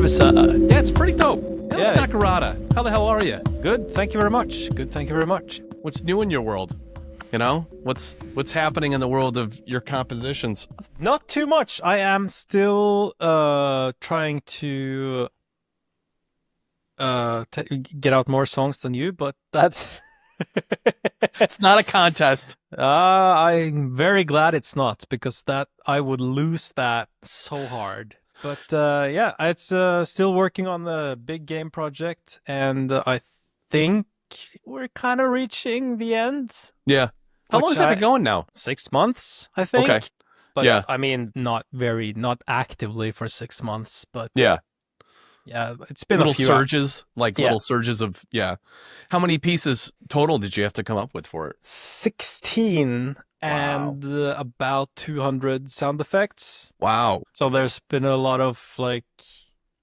Travis. Yeah, it's pretty dope. Alex Nakarada, how the hell are you? Good, thank you very much. What's new in your world? You know, what's happening in the world of your compositions? Not too much. I am still trying to get out more songs than you, but that's It's not a contest. I'm very glad it's not, because that I would lose that so hard. But yeah, it's still working on the big game project, and I think we're kind of reaching the end. Yeah. How long has that been going now? 6 months, I think. Okay. But yeah. I mean, not actively for 6 months, but yeah, it's been little a few surges, little surges of How many pieces total did you have to come up with for it? 16 and about 200 sound effects. Wow. So there's been a lot of like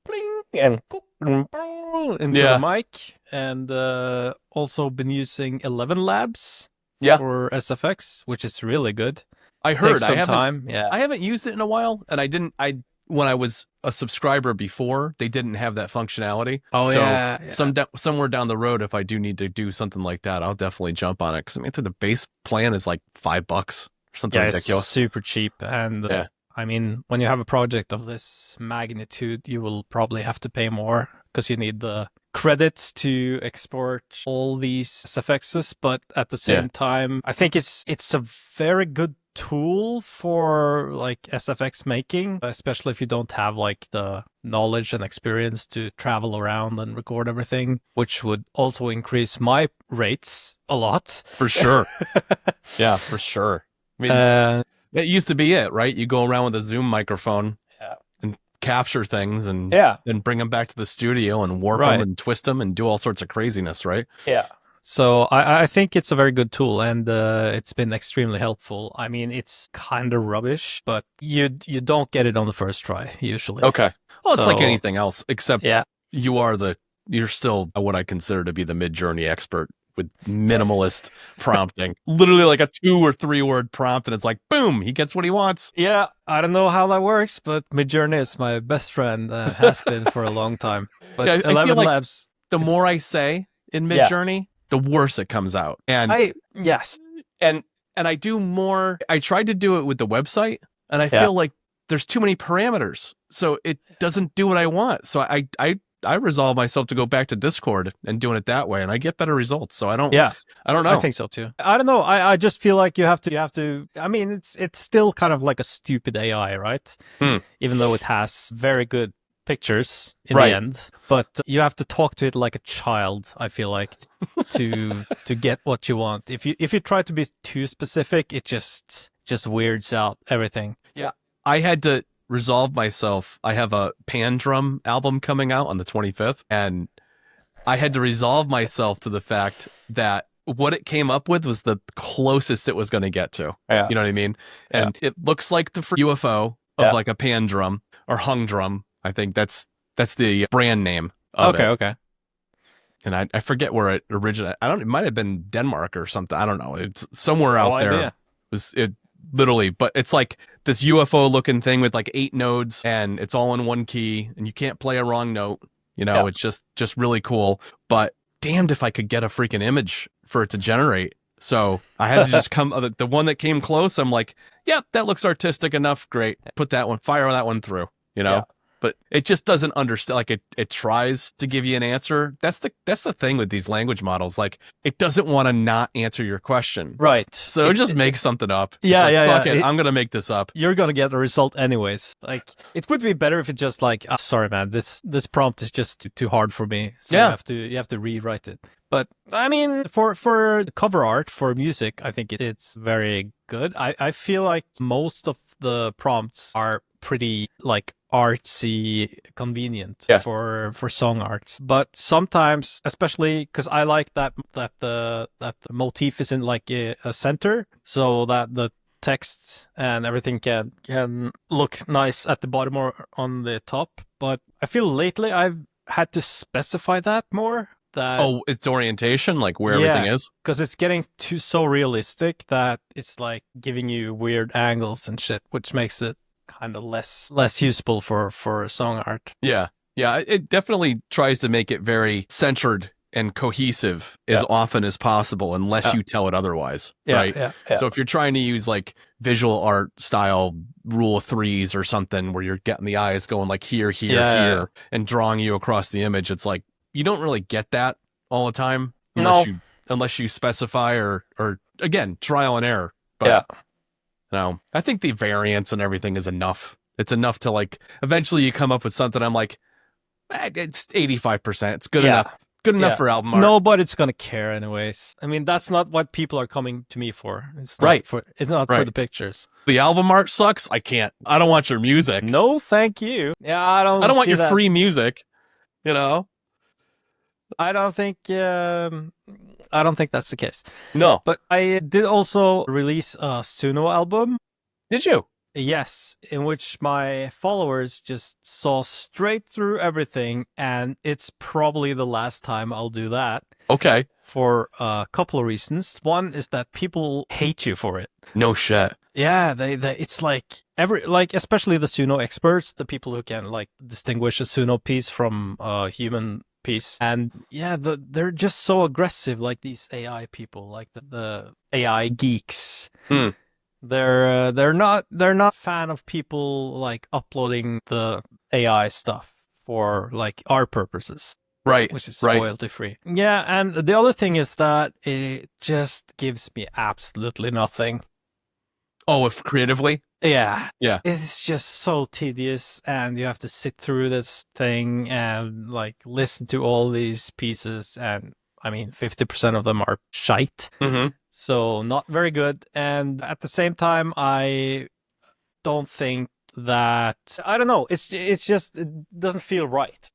bling and into the mic, and also been using 11 labs for SFX, which is really good. I heard. I haven't used it in a while, and when I was a subscriber before, they didn't have that functionality. Somewhere down the road, if I do need to do something like that, I'll definitely jump on it, because I mean, the base plan is like $5 or something ridiculous. It's super cheap, and I mean, when you have a project of this magnitude, you will probably have to pay more, because you need the credits to export all these SFXs. But at the same time, I think it's a very good tool for like SFX making, especially if you don't have like the knowledge and experience to travel around and record everything, which would also increase my rates a lot. For sure. Yeah, for sure. I mean, it used to be it, right? You go around with a Zoom microphone and capture things and then bring them back to the studio and warp them and twist them and do all sorts of craziness, right? Yeah. So I think it's a very good tool, and it's been extremely helpful. I mean, it's kind of rubbish, but you don't get it on the first try usually. Okay. Well, it's like anything else, except you're still what I consider to be the Mid-Journey expert with minimalist prompting. Literally like a 2 or 3 word prompt, and it's like, boom, he gets what he wants. Yeah, I don't know how that works, but Mid-Journey is my best friend, has been for a long time. But 11 like labs. The more I say in Mid-Journey, the worse it comes out. And and I do more. I tried to do it with the website, and I feel like there's too many parameters, so it doesn't do what I want. So I resolve myself to go back to Discord and doing it that way, and I get better results. So I don't know. I think so too. I don't know. I just feel like you have to. I mean, it's still kind of like a stupid AI, right? Even though it has very good pictures in the end, but you have to talk to it like a child, I feel like, to get what you want. If you try to be too specific, it just weirds out everything. Yeah, I had to resolve myself. I have a pan drum album coming out on the 25th, and I had to resolve myself to the fact that what it came up with was the closest it was going to get to. You know what I mean? And it looks like the UFO of like a pan drum or hung drum. I think that's the brand name of it. Okay. And I forget where it originated. It might have been Denmark or something. I don't know. It's somewhere out there. It literally, but it's like this UFO looking thing with like 8 nodes, and it's all in one key, and you can't play a wrong note. You know, it's just really cool. But damned if I could get a freaking image for it to generate. So I had to just the one that came close. I'm like, that looks artistic enough. Great. Fire that one through, you know? Yeah. But it just doesn't understand. Like it tries to give you an answer. That's the thing with these language models. Like, it doesn't want to not answer your question. Right. So it just makes something up. Fuck it, I'm gonna make this up. You're gonna get the result anyways. Like, it would be better if it just like, sorry man, this prompt is just too hard for me. So you have to rewrite it. But I mean, for cover art for music, I think it's very good. I feel like most of the prompts are pretty like artsy convenient for song arts, but sometimes, especially because I like that the motif is in like a center, so that the text and everything can look nice at the bottom or on the top. But I feel lately I've had to specify that more. It's orientation, like where everything is, because it's getting so realistic that it's like giving you weird angles and shit, which makes it kind of less useful for song art. Yeah. Yeah, it definitely tries to make it very centered and cohesive as often as possible, unless you tell it otherwise, right? Yeah. So if you're trying to use like visual art style rule of threes or something where you're getting the eyes going like here, here, and drawing you across the image, it's like you don't really get that all the time unless you specify or again, trial and error. But no, I think the variance and everything is enough. It's enough to like eventually you come up with something I'm like, it's 85%. It's good enough. Good enough for album art. Nobody's gonna care anyways. I mean, that's not what people are coming to me for. It's not for the pictures. The album art sucks. I don't want your music. No, thank you. Yeah, I don't want your free music. You know? I don't think that's the case. No. But I did also release a Suno album. Did you? Yes, in which my followers just saw straight through everything, and it's probably the last time I'll do that. Okay. For a couple of reasons. One is that people hate you for it. No shit. Yeah, they it's like especially the Suno experts, the people who can like distinguish a Suno piece from a human piece. And yeah, they're just so aggressive, like these AI people, like the AI geeks. They're not fan of people like uploading the AI stuff for like our purposes. Right. Which is royalty free. Yeah, and the other thing is that it just gives me absolutely nothing. Oh, if creatively? Yeah. Yeah. It's just so tedious, and you have to sit through this thing and like listen to all these pieces, and I mean 50% of them are shite. So not very good. And at the same time, I don't think that, I don't know, it's just, it doesn't feel right.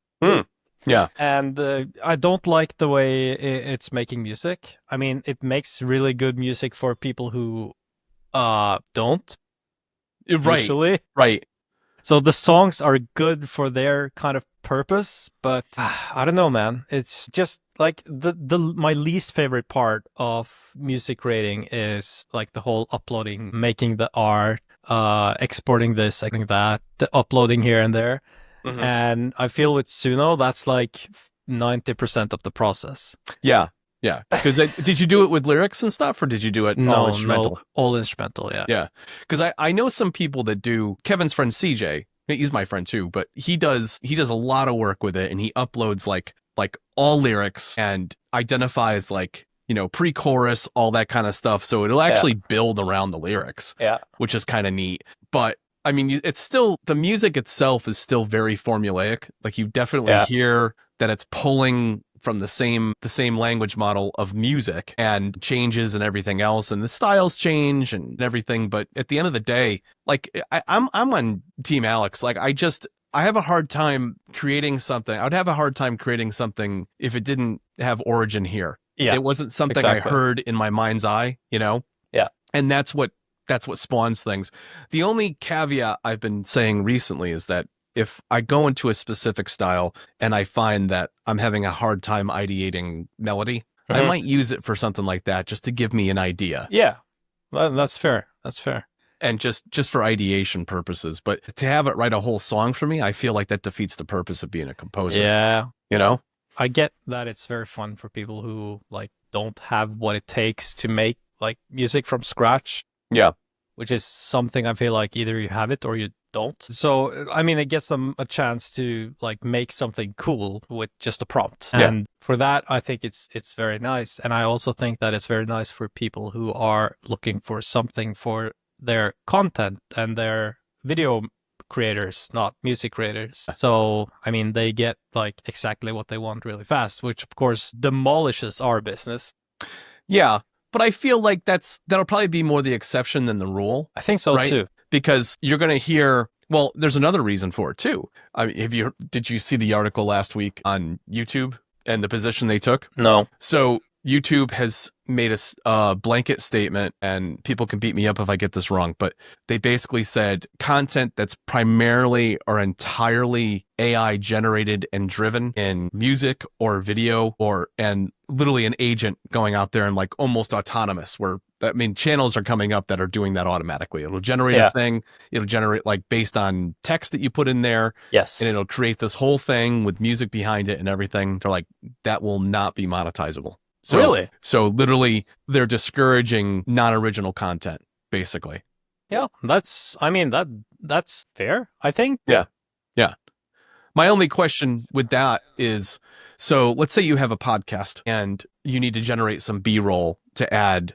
Yeah. And I don't like the way it's making music. I mean, it makes really good music for people who don't. Usually. Right. So the songs are good for their kind of purpose, but I don't know, man. It's just like my least favorite part of music creating is like the whole uploading, making the art, exporting this, I think that, the uploading here and there. And I feel with Suno, that's like 90% of the process. Yeah. Yeah. Because did you do it with lyrics and stuff, or did you do it all instrumental? No, all instrumental, yeah. Yeah. Because I know some people that do, Kevin's friend CJ, he's my friend too, but he does a lot of work with it, and he uploads like all lyrics and identifies like, you know, pre-chorus, all that kind of stuff. So it'll actually build around the lyrics, which is kind of neat. But I mean, it's still, the music itself is still very formulaic. Like you definitely hear that it's pulling from the same language model of music, and changes and everything else, and the styles change and everything. But at the end of the day, like I'm on Team Alex. Like I have a hard time creating something. I would have a hard time creating something if it didn't have origin here. Yeah, it wasn't something I heard in my mind's eye, you know? Yeah. And that's what spawns things. The only caveat I've been saying recently is that if I go into a specific style and I find that I'm having a hard time ideating melody, I might use it for something like that, just to give me an idea. Yeah, well, that's fair. That's fair. And just for ideation purposes. But to have it write a whole song for me, I feel like that defeats the purpose of being a composer. Yeah. You know? I get that it's very fun for people who like don't have what it takes to make like music from scratch. Yeah. Which is something I feel like either you have it or you don't. So, I mean, it gives them a chance to like make something cool with just a prompt. Yeah. And for that, I think it's very nice. And I also think that it's very nice for people who are looking for something for their content and their video creators, not music creators. So, I mean, they get like exactly what they want really fast, which of course demolishes our business. Yeah. But I feel like that'll probably be more the exception than the rule. I think so too. Because you're going to hear, well, there's another reason for it too. I mean, did you see the article last week on YouTube and the position they took? No. So YouTube has made a blanket statement, and people can beat me up if I get this wrong, but they basically said content that's primarily or entirely AI generated and driven in music or video, and literally an agent going out there and like almost autonomous, where I mean, channels are coming up that are doing that automatically. It'll generate Yeah. a thing. It'll generate like based on text that you put in there. Yes. And it'll create this whole thing with music behind it and everything. They're like, that will not be monetizable. So, Really? So literally, they're discouraging non-original content, basically. Yeah, that's fair, I think. Yeah. Yeah. My only question with that is, so let's say you have a podcast and you need to generate some B-roll to add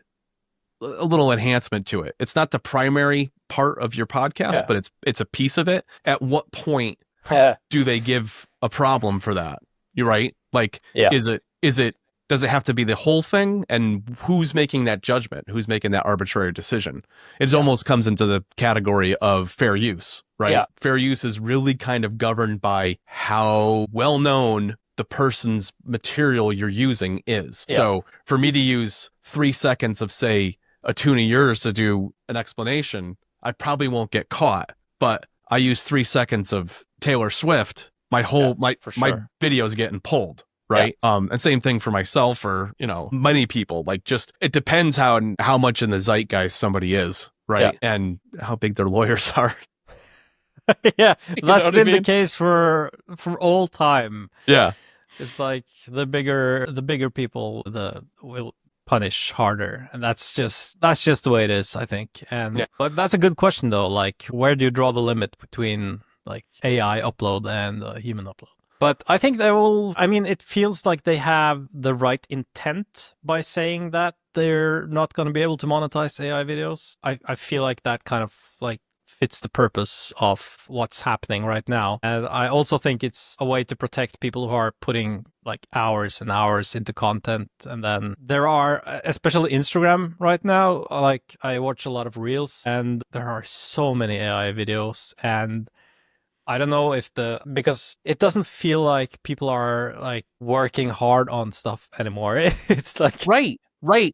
a little enhancement to it. It's not the primary part of your podcast, but it's a piece of it. At what point do they give a problem for that? You're right. Like, does it have to be the whole thing? And who's making that judgment? Who's making that arbitrary decision? It almost comes into the category of fair use, right? Yeah. Fair use is really kind of governed by how well known the person's material you're using is. Yeah. So for me to use 3 seconds of, say, a tune of yours to do an explanation, I probably won't get caught. But I use 3 seconds of Taylor Swift, my video's getting pulled. Right. Yeah. And same thing for myself or, many people. Like, just, it depends how much in the zeitgeist somebody is. Right. Yeah. And how big their lawyers are. Yeah. That's been the case for all time. Yeah. It's like the bigger people will punish harder. And that's just the way it is, I think. And but that's a good question though. Like, where do you draw the limit between like AI upload and human upload? But I think it feels like they have the right intent by saying that they're not going to be able to monetize AI videos. I feel like that kind of like fits the purpose of what's happening right now. And I also think it's a way to protect people who are putting like hours and hours into content. And then there are, especially Instagram right now, like I watch a lot of reels and there are so many AI videos, and I don't know because it doesn't feel like people are like working hard on stuff anymore. It's like right.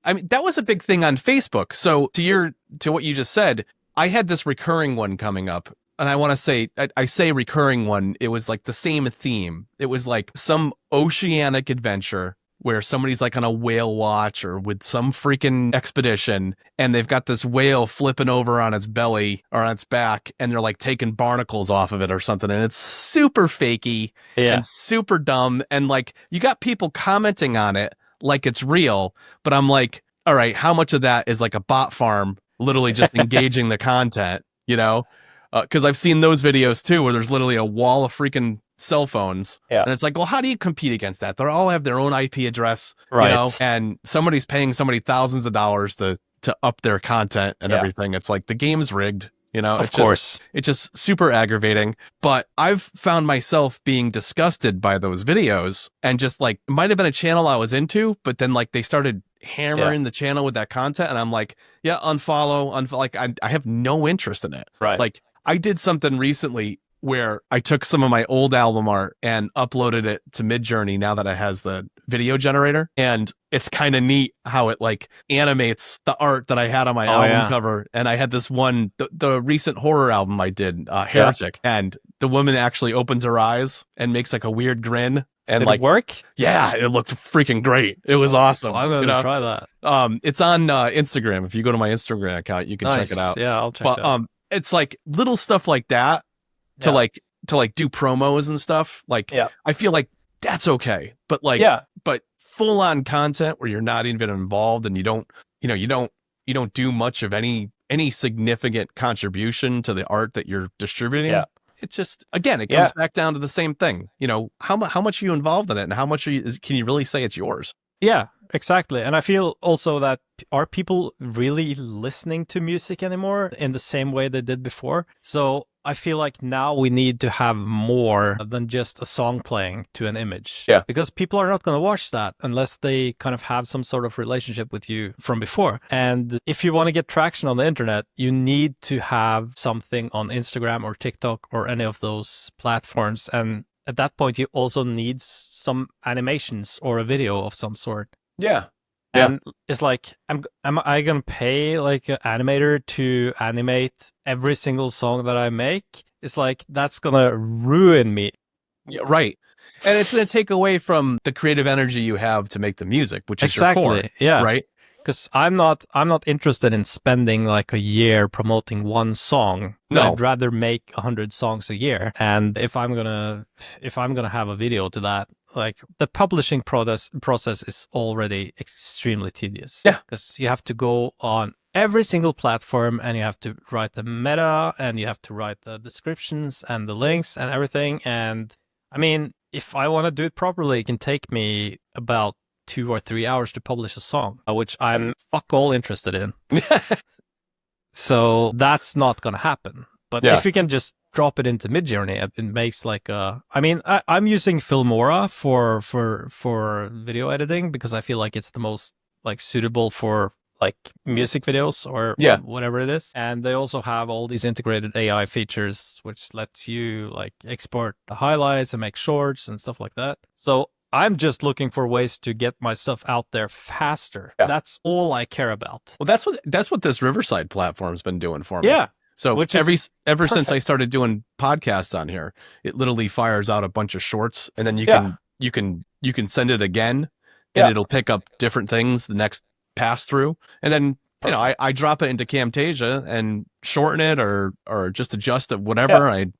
I mean, that was a big thing on Facebook. So to what you just said, I had this recurring one coming up, and I want to say, I say recurring one. It was like the same theme. It was like some oceanic adventure where somebody's like on a whale watch or with some freaking expedition, and they've got this whale flipping over on its belly or on its back, and they're like taking barnacles off of it or something. And it's super fakey and super dumb. And like, you got people commenting on it like it's real, but I'm like, all right, how much of that is like a bot farm literally just engaging the content, because I've seen those videos too, where there's literally a wall of freaking cell phones. Yeah. And it's like, well, how do you compete against that? They all have their own IP address, right? And somebody's paying somebody thousands of dollars to up their content and everything. It's like the game's rigged, Of course. It's just super aggravating. But I've found myself being disgusted by those videos, and just like, it might have been a channel I was into, but then like they started hammering the channel with that content, and I'm like, unfollow, like I have no interest in it. Right. Like, I did something recently where I took some of my old album art and uploaded it to Midjourney now that it has the video generator. And it's kind of neat how it like animates the art that I had on my album cover. And I had this one, the recent horror album I did, Heretic. And the woman actually opens her eyes and makes like a weird grin. And Did it work? Yeah, it looked freaking great. It was awesome. I'm going to try that. It's on Instagram. If you go to my Instagram account, you can check it out. Yeah, I'll check it out. It's like little stuff like that. To do promos and stuff. Like, I feel like that's okay. But like, but full on content where you're not even involved and you don't do much of any significant contribution to the art that you're distributing. Yeah. It's just, again, it comes back down to the same thing. How much are you involved in it, and how much can you really say it's yours? Yeah, exactly. And I feel also that, are people really listening to music anymore in the same way they did before? So I feel like now we need to have more than just a song playing to an image. Yeah. Because people are not going to watch that unless they kind of have some sort of relationship with you from before. And if you want to get traction on the internet, you need to have something on Instagram or TikTok or any of those platforms. And at that point, you also need some animations or a video of some sort. Yeah. And it's like, am I going to pay like an animator to animate every single song that I make? It's like, that's going to ruin me. Yeah, right. And it's going to take away from the creative energy you have to make the music, which is your core. Yeah. Right. Because I'm not interested in spending like a year promoting one song. No. I'd rather make 100 songs a year. And if I'm gonna have a video to that, like the publishing process is already extremely tedious. Yeah. Because you have to go on every single platform and you have to write the meta and you have to write the descriptions and the links and everything. And I mean, if I want to do it properly, it can take me about 2 or 3 hours to publish a song, which I'm fuck all interested in. So that's not going to happen. But if you can just drop it into Midjourney, it makes like I'm using Filmora for video editing because I feel like it's the most like suitable for like music videos or whatever it is. And they also have all these integrated AI features, which lets you like export the highlights and make shorts and stuff like that. So I'm just looking for ways to get my stuff out there faster. Yeah. That's all I care about. Well, that's what this Riverside platform's been doing for me. Yeah. So ever since I started doing podcasts on here, it literally fires out a bunch of shorts, and then you can send it again, and it'll pick up different things the next pass through, and then I drop it into Camtasia and shorten it or just adjust it, whatever. I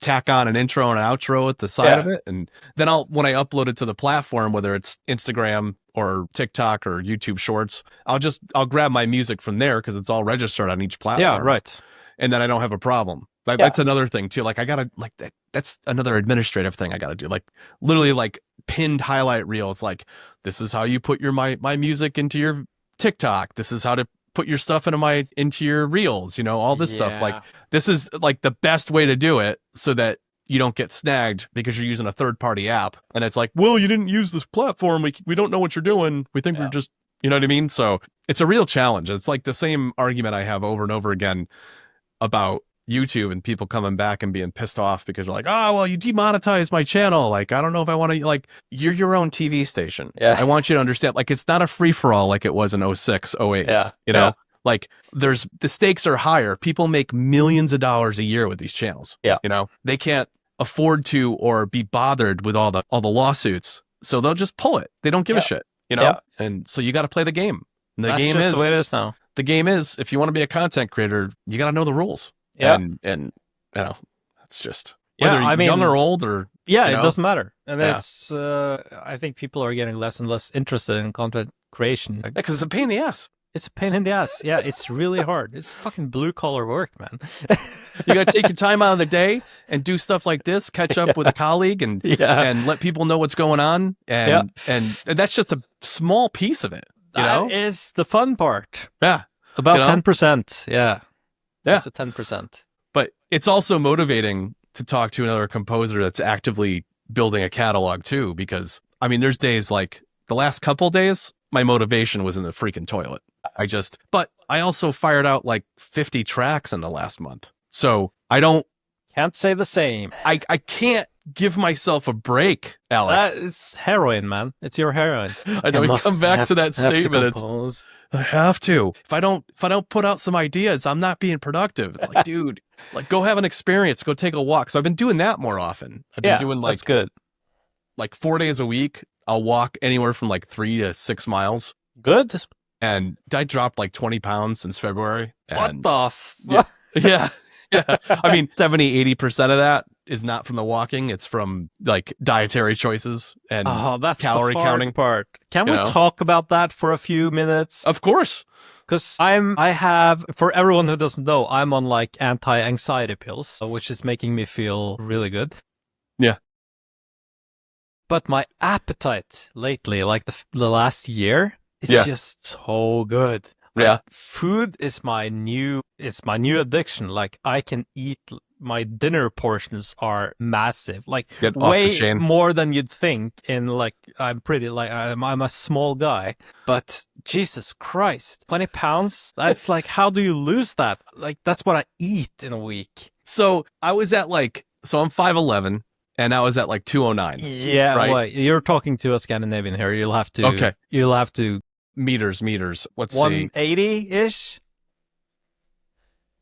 tack on an intro and an outro at the side of it, and then when I upload it to the platform, whether it's Instagram or TikTok or YouTube Shorts, I'll grab my music from there because it's all registered on each platform. Yeah, right. And then I don't have a problem. Like that's another thing too. Like I gotta like that. That's another administrative thing I gotta do. Like literally like pinned highlight reels. Like this is how you put my music into your TikTok. This is how to put your stuff into your reels. All this stuff. Like this is like the best way to do it so that you don't get snagged because you're using a third-party app. And it's like, well, you didn't use this platform. We don't know what you're doing. We think we're just, you know what I mean? So it's a real challenge. It's like the same argument I have over and over again about YouTube and people coming back and being pissed off because they're like, oh, well, you demonetized my channel. Like, I don't know if I want to, like, you're your own TV station. Yeah. I want you to understand, like, it's not a free for all like it was in 06, 08. Yeah. Like the stakes are higher. People make millions of dollars a year with these channels. Yeah. They can't afford to or be bothered with all the lawsuits. So they'll just pull it. They don't give a shit, And so you got to play the game. And That's just the way it is now. The game is, if you want to be a content creator, you got to know the rules. Yeah. And it's just, whether you're young or old or. Yeah, it doesn't matter. And it's, I think people are getting less and less interested in content creation. Because it's a pain in the ass. It's a pain in the ass. Yeah, it's really hard. It's fucking blue collar work, man. You got to take your time out of the day and do stuff like this, catch up with a colleague and let people know what's going on. And that's just a small piece of it. That is the fun part. Yeah. About 10%. Yeah. It's a 10%. But it's also motivating to talk to another composer that's actively building a catalog too, because I mean, there's days like the last couple days, my motivation was in the freaking toilet. But I also fired out like 50 tracks in the last month. So can't say the same. I can't give myself a break, Alex. It's heroin, man. It's your heroin. I know. You come back to that statement. I have to. If I don't put out some ideas, I'm not being productive. It's like, dude, like go have an experience, go take a walk. So I've been doing that more often. I've been doing like, that's good. Like 4 days a week. I'll walk anywhere from like 3 to 6 miles. Good. And I dropped like 20 pounds since February. What the fuck? Yeah. I mean, 70-80% of that is not from the walking. It's from like dietary choices and that's calorie the hard counting part. Can we talk about that for a few minutes? Of course. Because for everyone who doesn't know, I'm on like anti-anxiety pills, which is making me feel really good. Yeah. But my appetite lately, like the last year, is just so good. Like, food is my new addiction. Like I can eat, my dinner portions are massive, like way more than you'd think. And like, I'm a small guy, but Jesus Christ, 20 pounds. That's like, how do you lose that? Like, that's what I eat in a week. So I was at I'm 5'11". And I was at like 209. Yeah, right? Well, you're talking to a Scandinavian here. You'll have to meters. Let's 180-ish.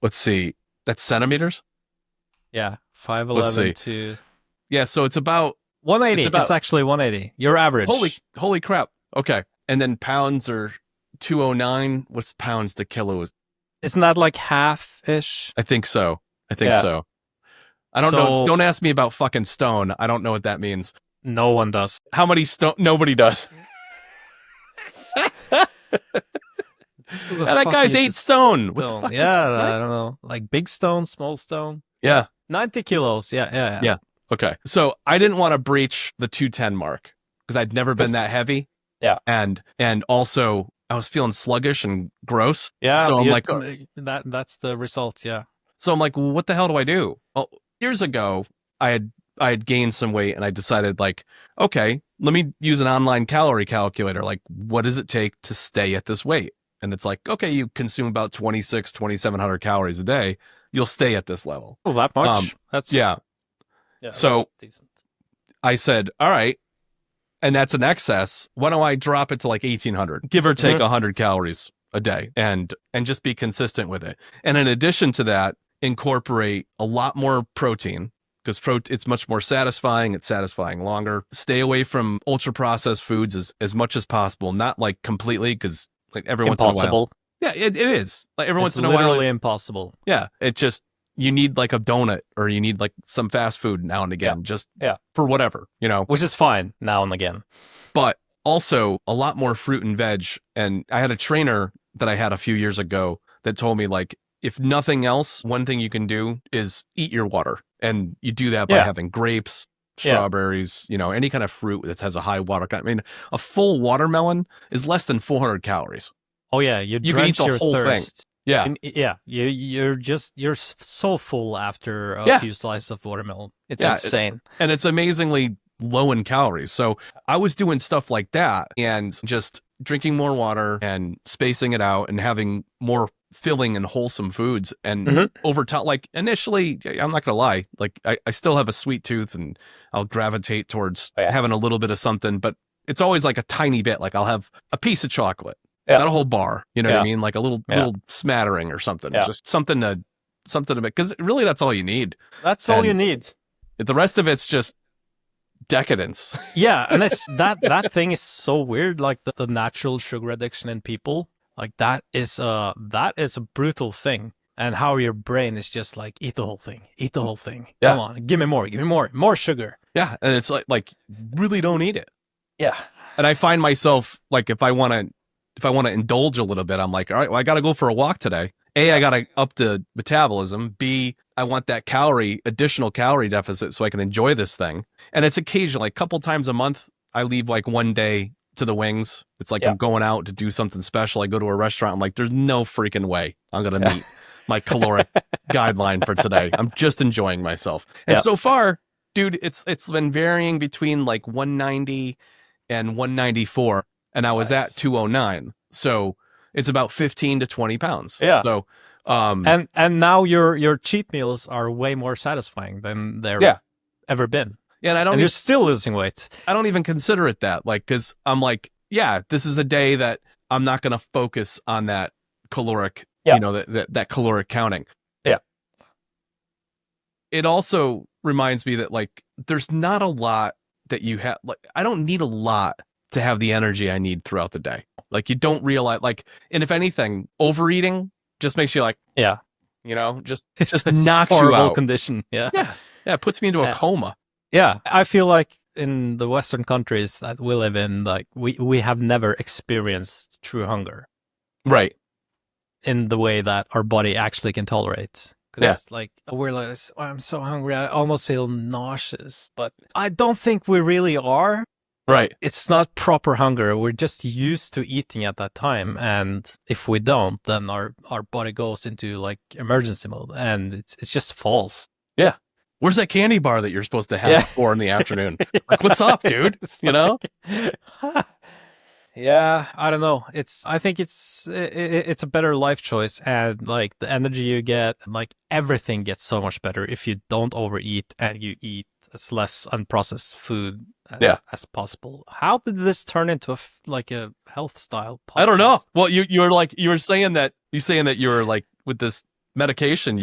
Let's see. That's centimeters? Yeah, 5'11" to. Yeah, so it's about 180. It's actually 180. Your average. Holy crap. Okay. And then pounds are 209. What's pounds to kilo? Isn't that like half-ish? I think so. I think so. I don't know. Don't ask me about fucking stone. I don't know what that means. No one does. How many stone? Nobody does. That guy's 8 stone. What the fuck I don't know. Like big stone, small stone. Yeah. 90 kilos. Yeah. Okay. So I didn't want to breach the 210 mark because I'd never been that heavy. Yeah. And also I was feeling sluggish and gross. Yeah. So I'm like, that's the result. Yeah. So I'm like, well, what the hell do I do? Well, years ago, I had gained some weight and I decided like, okay, let me use an online calorie calculator. Like, what does it take to stay at this weight? And it's like, okay, you consume about 2,700 calories a day. You'll stay at this level. Oh, that much? That's yeah. So that's decent. I said, all right. And that's an excess. Why don't I drop it to like 1,800, give or take 100 calories a day and just be consistent with it. And in addition to that, incorporate a lot more protein because it's much more satisfying. It's satisfying longer. Stay away from ultra processed foods as much as possible. Not like completely because like every once in a while. Yeah, it is. Like every once in a while. It's literally impossible. Yeah. It just, you need like a donut or you need like some fast food now and again, just for whatever, you know. Which is fine now and again. But also a lot more fruit and veg. And I had a trainer that I had a few years ago that told me like, if nothing else, one thing you can do is eat your water. And you do that by having grapes, strawberries, you know, any kind of fruit that has a high water content. I mean, a full watermelon is less than 400 calories. Oh yeah, you can eat the whole thirst. Thing. Yeah. You're so full after a few slices of watermelon. It's insane. And it's amazingly low in calories. So I was doing stuff like that and just drinking more water and spacing it out and having more filling and wholesome foods. And over time, like initially, I'm not going to lie, like I still have a sweet tooth and I'll gravitate towards having a little bit of something, but it's always like a tiny bit. Like I'll have a piece of chocolate. Not a whole bar, you know what I mean? Like a little smattering or something. Just something to make, because really that's all you need. That's all you need. The rest of it's just decadence. Yeah, and it's that thing is so weird. Like the natural sugar addiction in people, like that is a brutal thing. And how your brain is just like, eat the whole thing. Yeah. Come on, give me more sugar. Yeah, and it's like really don't eat it. Yeah, and I find myself like if I want to indulge a little bit, I'm like, all right, well, I got to go for a walk today. A, I got to up the metabolism. B, I want that additional calorie deficit so I can enjoy this thing. And it's occasionally, like a couple times a month, I leave like one day to the wings. It's like I'm going out to do something special. I go to a restaurant. I'm like, there's no freaking way I'm going to meet my caloric guideline for today. I'm just enjoying myself. And so far, dude, it's been varying between like 190 and 194. And I was at 209. So it's about 15 to 20 pounds. Yeah. So, and now your cheat meals are way more satisfying than they've ever been. Yeah. And you're still losing weight. I don't even consider it that, like, cause I'm like, yeah, this is a day that I'm not going to focus on that caloric, you know, that caloric counting. Yeah. It also reminds me that like, there's not a lot that you have, like, I don't need a lot to have the energy I need throughout the day. Like you don't realize, like, and if anything, overeating just makes you like, you know, just knocks you out. Horrible condition. Yeah. It puts me into a coma. Yeah. I feel like in the Western countries that we live in, like we have never experienced true hunger. Right. In the way that our body actually can tolerate. Because like we're like, oh, I'm so hungry. I almost feel nauseous, but I don't think we really are. Right. It's not proper hunger. We're just used to eating at that time. And if we don't, then our body goes into like emergency mode and it's just false. Yeah. Where's that candy bar that you're supposed to have at 4 in the afternoon? Like, what's up, dude? You know? Yeah, I don't know. I think it's a better life choice, and like the energy you get, like everything gets so much better if you don't overeat and you eat as less unprocessed food as possible. How did this turn into a health style podcast? I don't know. Well, you were saying that you were like with this medication,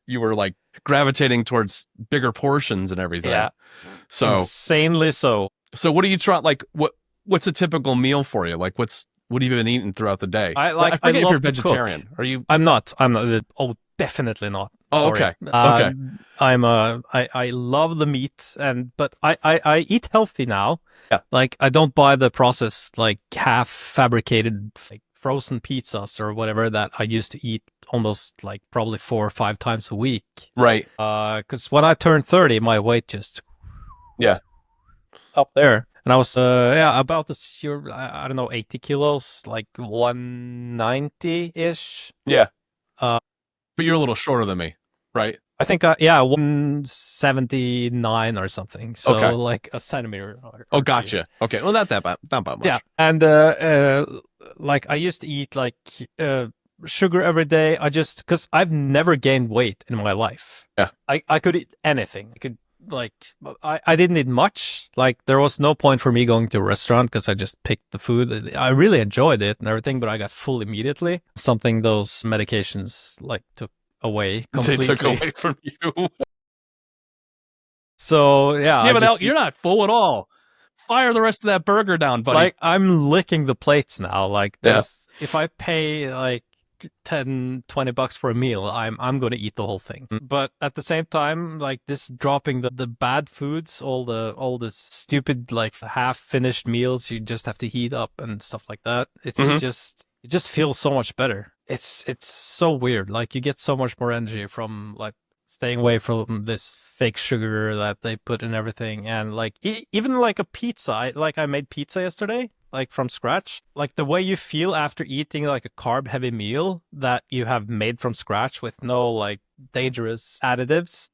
you were like gravitating towards bigger portions and everything. Yeah. So insanely so. So what do you try? Like what's a typical meal for you? Like what's What have you been eating throughout the day? I forget if love you're to cook. vegetarian. Are you? I'm not. Oh, definitely not. Oh, Sorry. okay. Okay. I love the meat, but I eat healthy now. Yeah. Like, I don't buy the processed, like, half fabricated, like, frozen pizzas or whatever that I used to eat almost like probably 4 or 5 times a week. Right. Because when I turned 30, my weight just up there. And I was, about this year, I don't know, 80 kilos, like 190-ish. Yeah. Uh, But you're a little shorter than me, right? I think, 179 or something. So Okay. like a centimeter. Oh, gotcha. Okay. Well, not that much. Yeah. And, like I used to eat like, sugar every day. Cause I've never gained weight in my life. Yeah. I could eat anything. I didn't eat much. Like, there was no point for me going to a restaurant because I just picked the food. I really enjoyed it and everything, but I got full immediately. Something those medications like took away completely. They took away from you. So yeah. But you're not full at all. Fire the rest of that burger down, buddy. Like, I'm licking the plates now. Like, if I pay like $10-20 for a meal, I'm going to eat the whole thing. But at the same time, like, this dropping the bad foods, all the stupid like half finished meals you just have to heat up and stuff like that. It's it just feels so much better. It's so weird. Like, you get so much more energy from like staying away from this fake sugar that they put in everything. And like even like a pizza, I made pizza yesterday, like from scratch. Like, the way you feel after eating like a carb heavy meal that you have made from scratch with no like dangerous additives,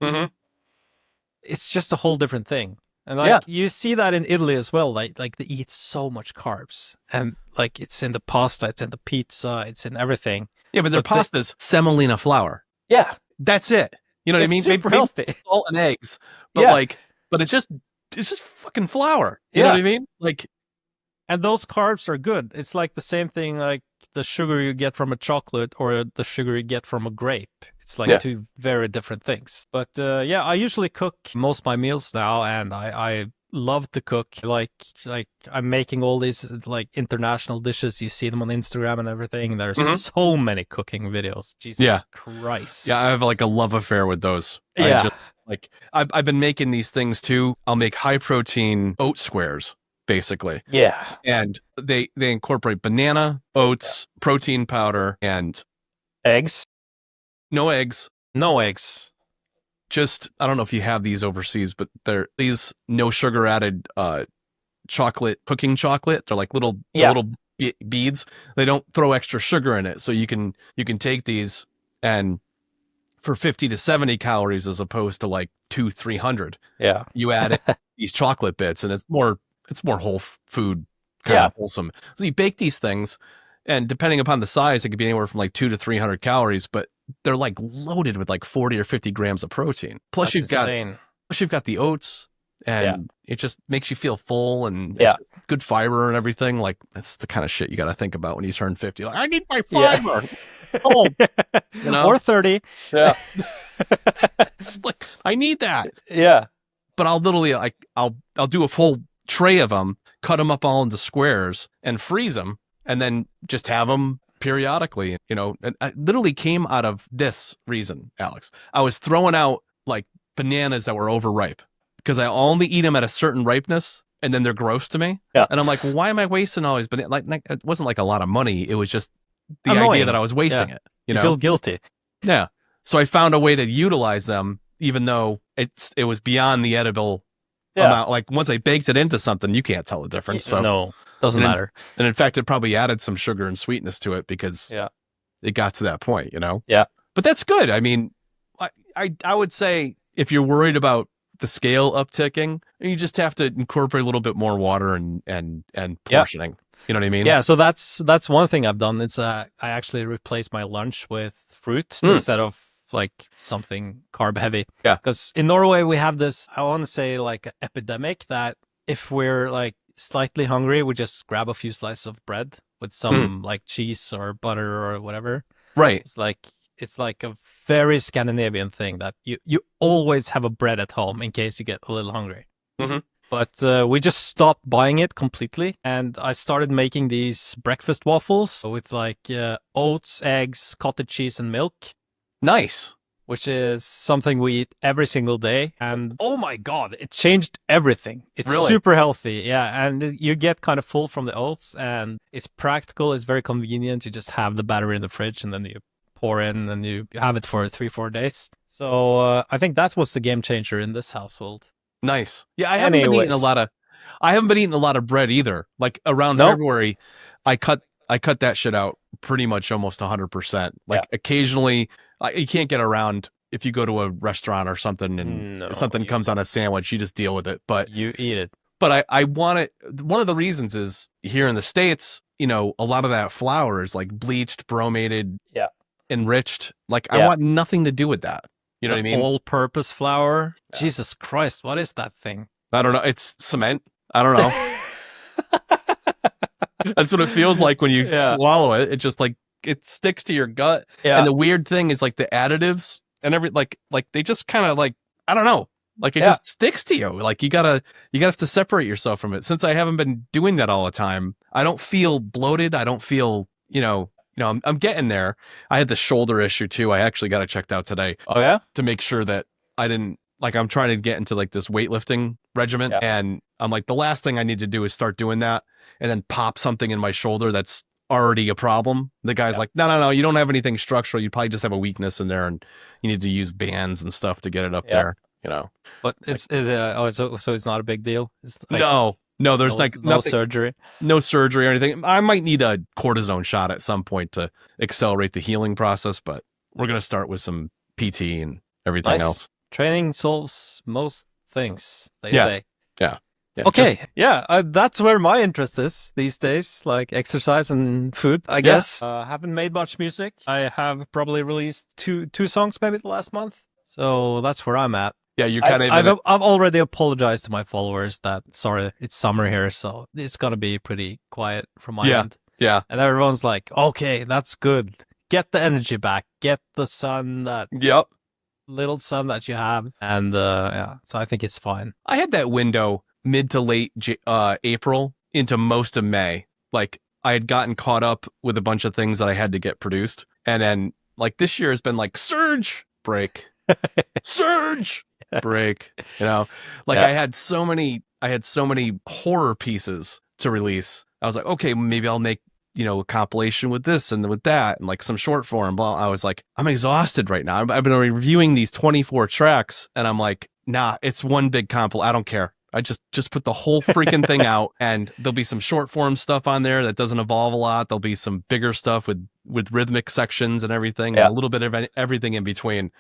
it's just a whole different thing. And like, you see that in Italy as well. Like they eat so much carbs, and like, it's in the pasta, it's in the pizza, it's in everything. Yeah, but their pasta's semolina flour. Yeah, that's it. You know what I mean? Super healthy. Salt and eggs, but but it's just fucking flour. You know what I mean? Like, and those carbs are good. It's like the same thing, like the sugar you get from a chocolate or the sugar you get from a grape. It's like two very different things. But I usually cook most of my meals now, and I love to cook. Like I'm making all these like international dishes. You see them on Instagram and everything. There's so many cooking videos. Jesus Christ. Yeah, I have like a love affair with those. Yeah. I've been making these things too. I'll make high protein oat squares, basically. Yeah. And they incorporate banana, oats, protein powder, and eggs. No eggs. No eggs. Just, I don't know if you have these overseas, but they're these no sugar added cooking chocolate. They're like little beads. They don't throw extra sugar in it, so you can take these, and for 50 to 70 calories as opposed to like 200-300. Yeah. You add these chocolate bits, and it's more whole food, kind of wholesome. So you bake these things, and depending upon the size, it could be anywhere from like 200 to 300 calories, but they're like loaded with like 40 or 50 grams of protein. Plus you've got the oats, and it just makes you feel full, and good fiber and everything. Like, that's the kind of shit you got to think about when you turn 50. Like, I need my fiber. Oh, you know? Or 30. Yeah. Like, I need that. Yeah. But I'll literally I'll do a full tray of them, cut them up all into squares, and freeze them, and then just have them periodically, you know. And I literally came out of this reason, Alex. I was throwing out like bananas that were overripe because I only eat them at a certain ripeness, and then they're gross to me. Yeah. And I'm like, well, why am I wasting all these bananas? Like, it wasn't like a lot of money. It was just the annoying idea that I was wasting it. You know, feel guilty. Yeah. So I found a way to utilize them, even though it was beyond the edible amount. Like, once I baked it into something, you can't tell the difference. So no, doesn't matter. And in fact, it probably added some sugar and sweetness to it because it got to that point, you know? Yeah. But that's good. I mean, I would say if you're worried about the scale upticking, you just have to incorporate a little bit more water and portioning. You know what I mean? Yeah. So that's one thing I've done. It's I actually replaced my lunch with fruit instead of like something carb heavy. Yeah. Because in Norway we have this, I want to say, like, epidemic that if we're like slightly hungry, we just grab a few slices of bread with some like cheese or butter or whatever. Right. It's like a very Scandinavian thing that you always have a bread at home in case you get a little hungry. Mm-hmm. But we just stopped buying it completely. And I started making these breakfast waffles with like oats, eggs, cottage cheese, and milk. Nice. Which is something we eat every single day. And oh my God, it changed everything. It's Really? super healthy. Yeah. And you get kind of full from the oats, and it's practical. It's very convenient. You just have the battery in the fridge and then you pour in and you have it for 3-4 days. So I think that was the game changer in this household. Nice. Yeah, I haven't been eating a lot of bread either. Like around February, I cut that shit out pretty much almost 100%. Like occasionally, you can't get around if you go to a restaurant or something and something comes on a sandwich, you just deal with it. But you eat it. But I want it. One of the reasons is here in the States, you know, a lot of that flour is like bleached, bromated, enriched. Like I want nothing to do with that. You know what I mean? All-purpose flour. Yeah. Jesus Christ, what is that thing? I don't know. It's cement. I don't know. That's what it feels like when you swallow it. It just like it sticks to your gut. Yeah. And the weird thing is like the additives and like they just kind of like, I don't know. Like it just sticks to you. Like you gotta have to separate yourself from it. Since I haven't been doing that all the time, I don't feel bloated. I don't feel, I'm getting there. I had the shoulder issue too. I actually got it checked out today. Oh yeah? To make sure that I didn't, like, I'm trying to get into like this weightlifting regimen. And I'm like, the last thing I need to do is start doing that and then pop something in my shoulder that's already a problem. The guy's like, no, you don't have anything structural. You probably just have a weakness in there and you need to use bands and stuff to get it up there, you know. But so it's not a big deal? It's like, no, there's no surgery. No surgery or anything. I might need a cortisone shot at some point to accelerate the healing process, but we're going to start with some PT and everything else. Training solves most things, they say. Yeah. Okay. That's where my interest is these days, like exercise and food, I guess. Haven't made much music. I have probably released two songs maybe the last month. So that's where I'm at. Yeah, you're kind of. I've already apologized to my followers that sorry, it's summer here, so it's gonna be pretty quiet from my end. Yeah, and everyone's like, okay, that's good. Get the energy back. Get the sun little sun that you have, and so I think it's fine. I had that window mid to late April into most of May. Like I had gotten caught up with a bunch of things that I had to get produced, and then like this year has been like surge break. Surge break, like I had so many horror pieces to release. I was like, okay, maybe I'll make a compilation with this and with that and like some short form blah. I was like, I'm exhausted right now. I've been reviewing these 24 tracks and I'm like, nah, it's one big compil. I don't care. I just put the whole freaking thing out, and there'll be some short form stuff on there that doesn't evolve a lot. There'll be some bigger stuff with rhythmic sections and everything, and a little bit of everything in between.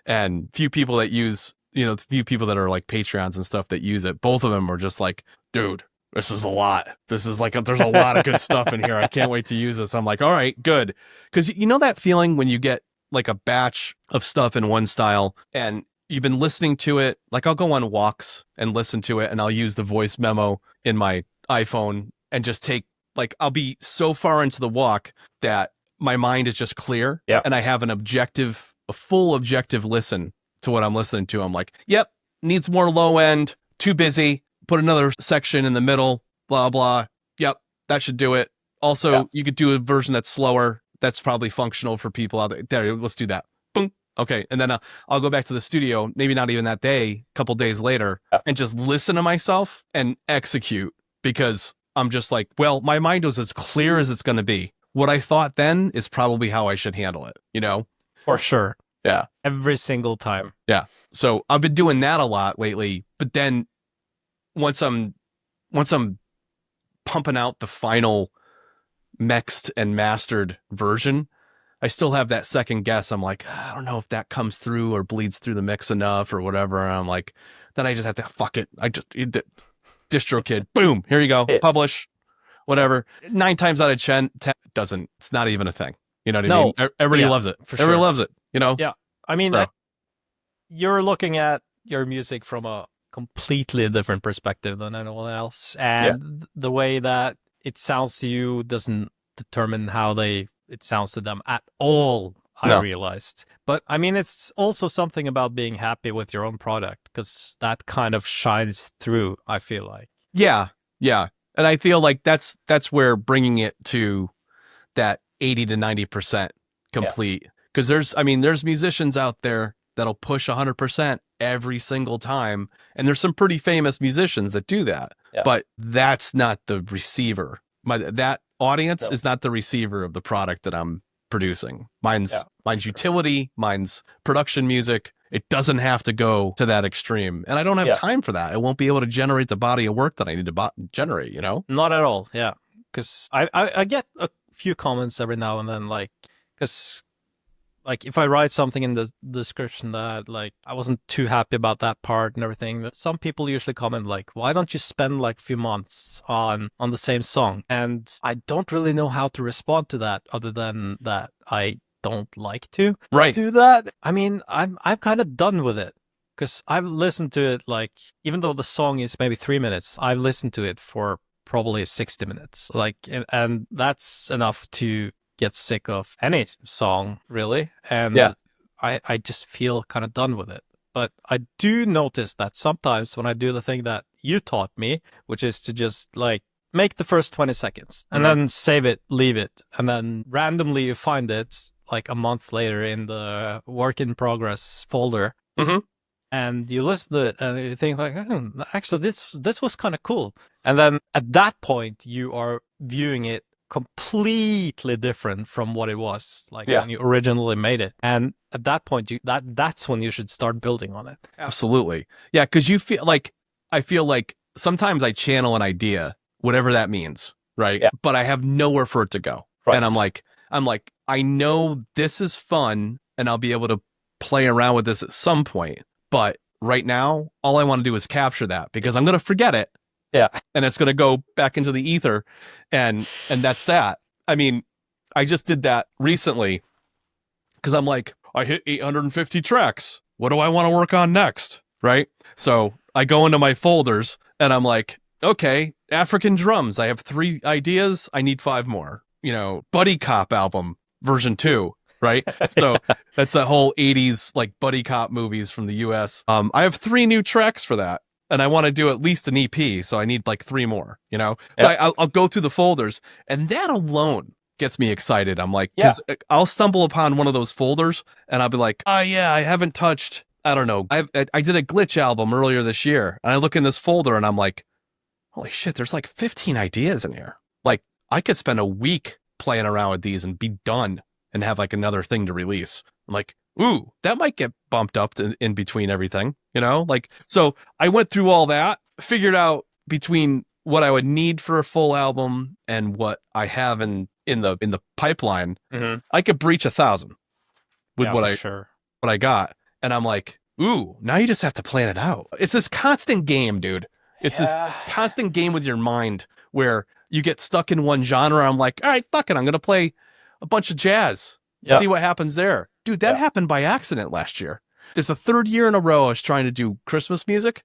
And few people that use, few people that are like Patreons and stuff that use it, both of them are just like, dude, this is a lot. This is like, there's a lot of good stuff in here. I can't wait to use this. I'm like, all right, good. Because that feeling when you get like a batch of stuff in one style and you've been listening to it, like I'll go on walks and listen to it and I'll use the voice memo in my iPhone and just take, like, I'll be so far into the walk that my mind is just clear and I have a full objective listen to what I'm listening to. I'm like, yep, needs more low end, too busy, put another section in the middle, blah, blah. Yep, that should do it. Also, you could do a version that's slower. That's probably functional for people out there. There, let's do that. Boom. Okay. And then I'll go back to the studio, maybe not even that day, a couple days later, and just listen to myself and execute, because I'm just like, well, my mind was as clear as it's going to be. What I thought then is probably how I should handle it, For sure. Yeah. Every single time. Yeah. So I've been doing that a lot lately, but then once I'm pumping out the final mixed and mastered version, I still have that second guess. I'm like, I don't know if that comes through or bleeds through the mix enough or whatever. And I'm like, then I just have to fuck it. DistroKid, boom, here you go. Publish, whatever. 9 times out of 10 doesn't, it's not even a thing. You know what I mean? Everybody loves it. Everybody loves it, Yeah. I mean, you're looking at your music from a completely different perspective than anyone else. And the way that it sounds to you doesn't determine how it sounds to them at all. I realized. But I mean, it's also something about being happy with your own product, because that kind of shines through, I feel like. Yeah. And I feel like that's where bringing it to that 80 to 90% complete. Because there's musicians out there that'll push 100% every single time. And there's some pretty famous musicians that do that. Yeah. But that's not the receiver. That audience is not the receiver of the product that I'm producing. Mine's utility, mine's production music. It doesn't have to go to that extreme. And I don't have time for that. I won't be able to generate the body of work that I need to generate, Not at all, yeah. Because I get a few comments every now and then, because if I write something in the description that I wasn't too happy about that part and everything, some people usually comment why don't you spend a few months on the same song? And I don't really know how to respond to that, other than that I don't like to do that. I mean, I'm kind of done with it, because I've listened to it, even though the song is maybe 3 minutes, I've listened to it for probably 60 minutes, and that's enough to get sick of any song, really. And I just feel kind of done with it. But I do notice that sometimes when I do the thing that you taught me, which is to just make the first 20 seconds and then save it, leave it, and then randomly you find it a month later in the work in progress folder, and you listen to it and you think actually this was kind of cool. And then at that point you are viewing it completely different from what it was when you originally made it. And at that point that's when you should start building on it. Absolutely. Yeah, because you feel I feel like sometimes I channel an idea, whatever that means, right? Yeah. But I have nowhere for it to go. Right. And I'm like, I know this is fun and I'll be able to play around with this at some point. But right now, all I want to do is capture that, because I'm going to forget it. Yeah. And it's going to go back into the ether. And that's that. I mean, I just did that recently because I'm like, I hit 850 tracks. What do I want to work on next? Right. So I go into my folders and I'm like, okay, African drums. I have 3 ideas. I need 5 more. Buddy Cop album version 2. Right. So that's that whole 80s buddy cop movies from the US. I have 3 new tracks for that. And I want to do at least an EP, so I need 3 more, So I'll go through the folders, and that alone gets me excited. I'm like, because I'll stumble upon one of those folders, and I'll be like, oh yeah, I haven't touched, I don't know. I did a glitch album earlier this year, and I look in this folder, and I'm like, holy shit, there's 15 ideas in here. I could spend a week playing around with these and be done and have another thing to release. I'm like, ooh, that might get bumped up in between everything, So I went through all that, figured out between what I would need for a full album and what I have in the pipeline. I could breach 1,000 with what I got. And I'm like, ooh, now you just have to plan it out. It's this constant game, dude. It's this constant game with your mind where you get stuck in one genre. I'm like, all right, fuck it. I'm going to play a bunch of jazz, see what happens there. Dude, that happened by accident last year. There's a 3rd year in a row I was trying to do Christmas music.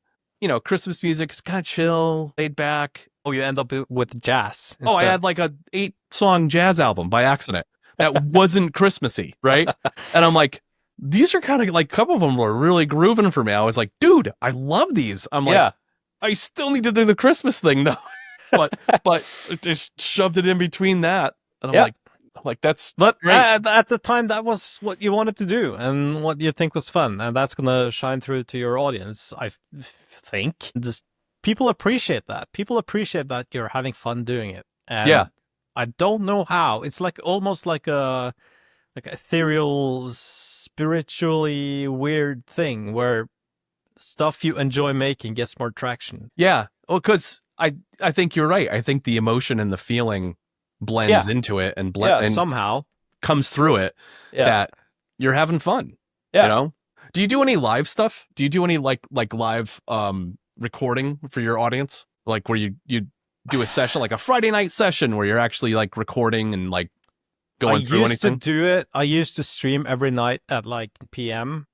Christmas music is kind of chill, laid back. Oh, you end up with jazz instead. Oh, I had a 8-song jazz album by accident that wasn't Christmassy, right? And I'm like, these are kind of a couple of them were really grooving for me. I was like, dude, I love these. I'm like, I still need to do the Christmas thing though. but just shoved it in between that. And I'm like, that's but at the time that was what you wanted to do and what you think was fun, and that's gonna shine through to your audience. I think just people appreciate that. People appreciate that you're having fun doing it. And I don't know how. It's almost like a ethereal, spiritually weird thing where stuff you enjoy making gets more traction. Yeah. Well, because I think you're right. I think the emotion and the feeling blends into it and and somehow comes through it that you're having fun. Do you do any live stuff? Do you do any live recording for your audience, where you do a session, a Friday night session where you're actually recording and going through anything? I used to do it. I used to stream every night at PM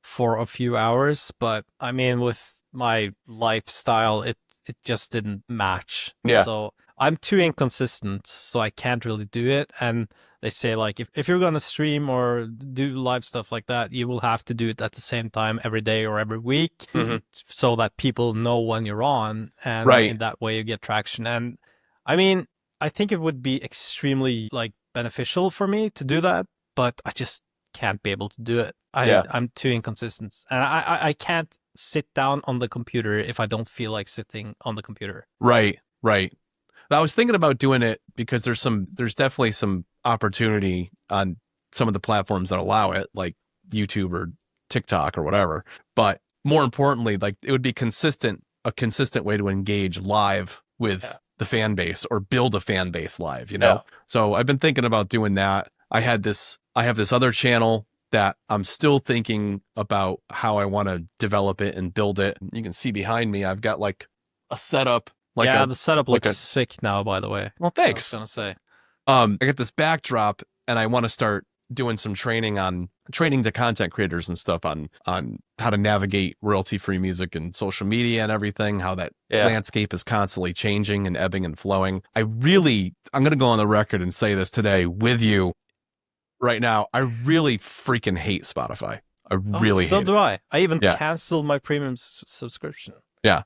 for a few hours, but I mean with my lifestyle it just didn't match. So I'm too inconsistent, so I can't really do it. And they say like if you're gonna stream or do live stuff like that, you will have to do it at the same time every day or every week, so that people know when you're on, and in that way you get traction. And I mean, I think it would be extremely like beneficial for me to do that, but I just can't be able to do it. I'm too inconsistent, and I can't sit down on the computer if I don't feel like sitting on the computer. Right. I was thinking about doing it because there's definitely some opportunity on some of the platforms that allow it, like YouTube or TikTok or whatever. But more importantly, like it would be a consistent way to engage live with the fan base or build a fan base live, you know? So I've been thinking about doing that. I have this other channel that I'm still thinking about how I want to develop it and build it. You can see behind me, I've got like a setup. The setup looks sick now, by the way. Well, thanks. I was gonna say. I got this backdrop, and I want to start doing some training to content creators and stuff on how to navigate royalty-free music and social media and everything, how that landscape is constantly changing and ebbing and flowing. I'm going to go on the record and say this today with you right now. I really freaking hate Spotify. I really hate it. So do I. I even canceled my premium subscription. Yeah.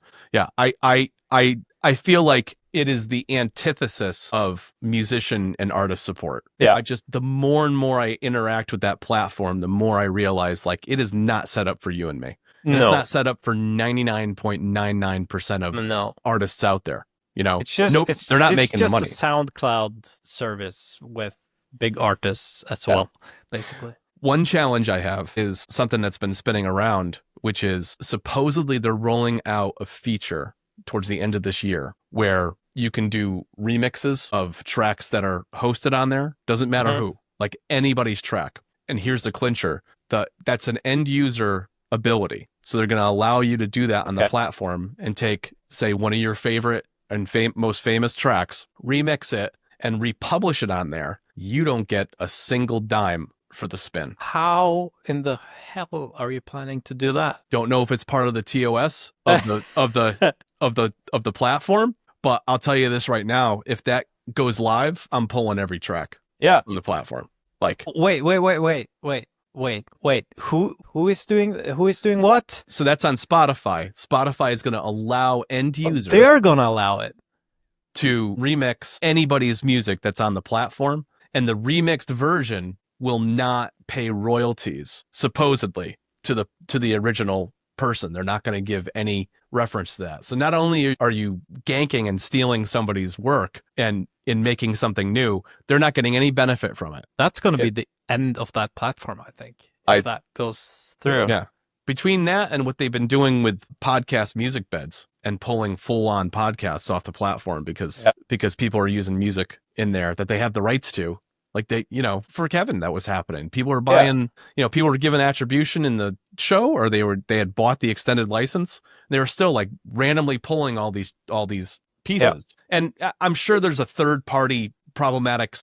I feel like it is the antithesis of musician and artist support. Yeah. The more and more I interact with that platform, the more I realize like it is not set up for you and me. No. It's not set up for 99.99% of artists out there. You know, they're not making the money. It's just a SoundCloud service with big artists as well, basically. One challenge I have is something that's been spinning around, which is supposedly they're rolling out a feature towards the end of this year where you can do remixes of tracks that are hosted on there. Doesn't matter who, like anybody's track. And here's the clincher. That's an end user ability. So they're going to allow you to do that on the platform and take, say, one of your favorite and most famous tracks, remix it and republish it on there. You don't get a single dime for the spin. How in the hell are you planning to do that? Don't know if it's part of the TOS of the platform, but I'll tell you this right now: if that goes live, I'm pulling every track. On the platform. Like, wait. Who is doing what? So that's on Spotify. Spotify is going to allow end users. They're going to allow it to remix anybody's music that's on the platform, and the remixed version will not pay royalties, supposedly, to the original person. They're not going to give any reference to that. So not only are you ganking and stealing somebody's work and in making something new, they're not getting any benefit from it. That's going to be the end of that platform, I think, if that goes through. Yeah. Between that and what they've been doing with podcast music beds and pulling full-on podcasts off the platform because people are using music in there that they have the rights to. Like for Kevin, that was happening. People were buying, people were given attribution in the show, or they had bought the extended license. They were still like randomly pulling all these pieces. And I'm sure there's a third party problematic,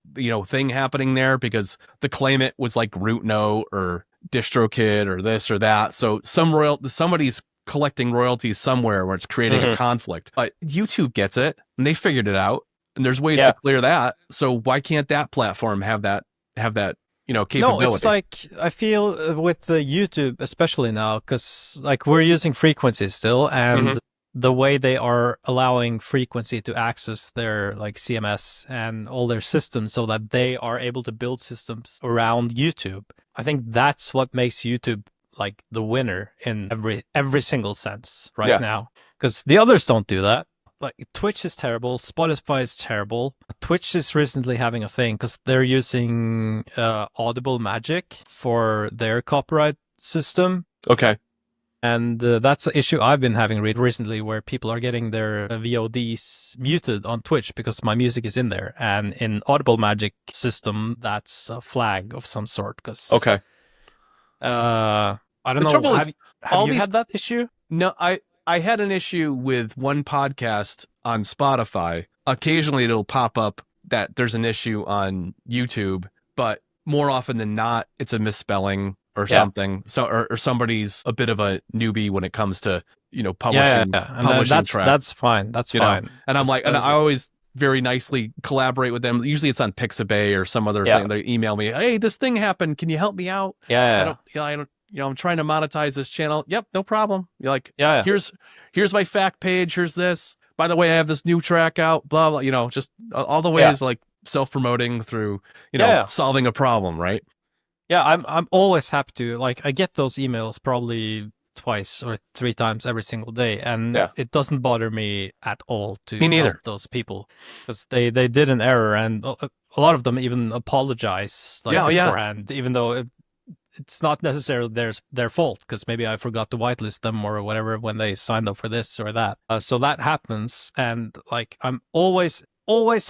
thing happening there because the claimant was like Rootno or DistroKid or this or that. So somebody's collecting royalties somewhere where it's creating a conflict. But YouTube gets it and they figured it out. And there's ways to clear that. So why can't that platform have that capability? No, it's like, I feel with the YouTube, especially now, because like we're using Frequency still, and the way they are allowing Frequency to access their like CMS and all their systems so that they are able to build systems around YouTube. I think that's what makes YouTube like the winner in every single sense now, because the others don't do that. Like Twitch is terrible, Spotify is terrible. Twitch is recently having a thing because they're using Audible Magic for their copyright system. Okay. And that's an issue I've been having recently where people are getting their VODs muted on Twitch because my music is in there. And in Audible Magic system, that's a flag of some sort. I don't know. Have you had that issue? No, I had an issue with one podcast on Spotify. Occasionally it'll pop up that there's an issue on YouTube, but more often than not, it's a misspelling or something. So, or somebody's a bit of a newbie when it comes to, publishing tracks. That's fine. That's fine. And I'm like, and I always very nicely collaborate with them. Usually it's on Pixabay or some other thing. They email me, hey, this thing happened. Can you help me out? I don't, I'm trying to monetize this channel. Yep, no problem. You're like, here's my fact page. Here's this. By the way, I have this new track out, blah, blah, just all the ways like self-promoting through, solving a problem, right? Yeah, I'm always happy to, like, I get those emails probably 2 or 3 times every single day, and it doesn't bother me at all to help those people, because they did an error, and a lot of them even apologize beforehand, even though it's not necessarily their fault, because maybe I forgot to whitelist them or whatever when they signed up for this or that. So that happens, and like I'm always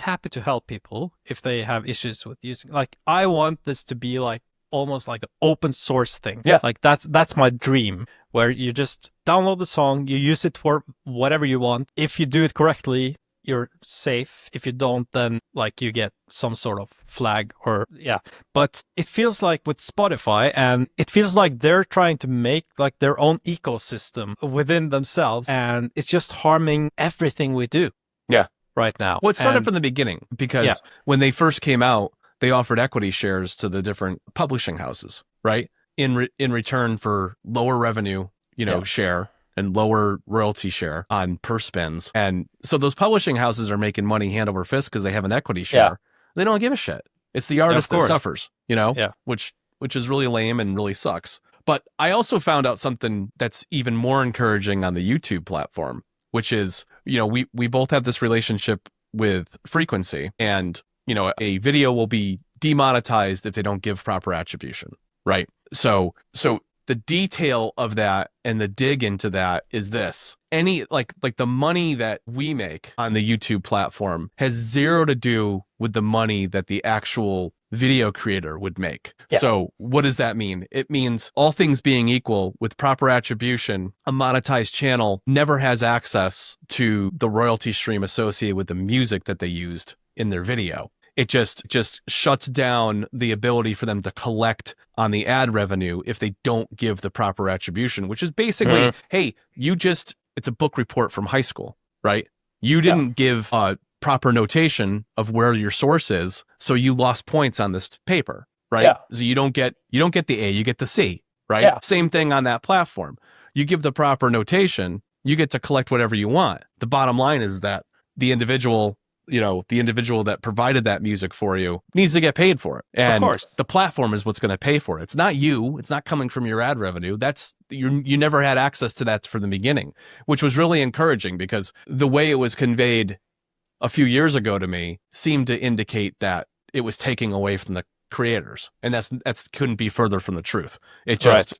happy to help people if they have issues with using. Like I want this to be like almost like an open source thing. Yeah. Like that's my dream, where you just download the song, you use it for whatever you want. If you do it correctly, you're safe. If you don't, then like you get some sort of flag or But it feels like with Spotify, and it feels like they're trying to make like their own ecosystem within themselves, and it's just harming everything we do. Yeah. Right now. Well, it started from the beginning, because when they first came out, they offered equity shares to the different publishing houses, right? In return for lower revenue, share, and lower royalty share on per spins. And so those publishing houses are making money hand over fist because they have an equity share. Yeah. They don't give a shit. It's the artist that suffers, which is really lame and really sucks. But I also found out something that's even more encouraging on the YouTube platform, which is, we both have this relationship with Frequency, and a video will be demonetized if they don't give proper attribution, right? So the detail of that and the dig into that is this. Any like the money that we make on the YouTube platform has zero to do with the money that the actual video creator would make. Yeah. So what does that mean? It means, all things being equal, with proper attribution, a monetized channel never has access to the royalty stream associated with the music that they used in their video. It just shuts down the ability for them to collect on the ad revenue if they don't give the proper attribution, which is basically, hey, it's a book report from high school, right? You didn't give a proper notation of where your source is, so you lost points on this paper, right? Yeah. So you don't get the A, you get the C, right? Yeah. Same thing on that platform. You give the proper notation, you get to collect whatever you want. The bottom line is that the individual that provided that music for you needs to get paid for it. And of course, the platform is what's going to pay for it. It's not you. It's not coming from your ad revenue. That's you never had access to that from the beginning, which was really encouraging, because the way it was conveyed a few years ago to me seemed to indicate that it was taking away from the creators. And that's couldn't be further from the truth. It just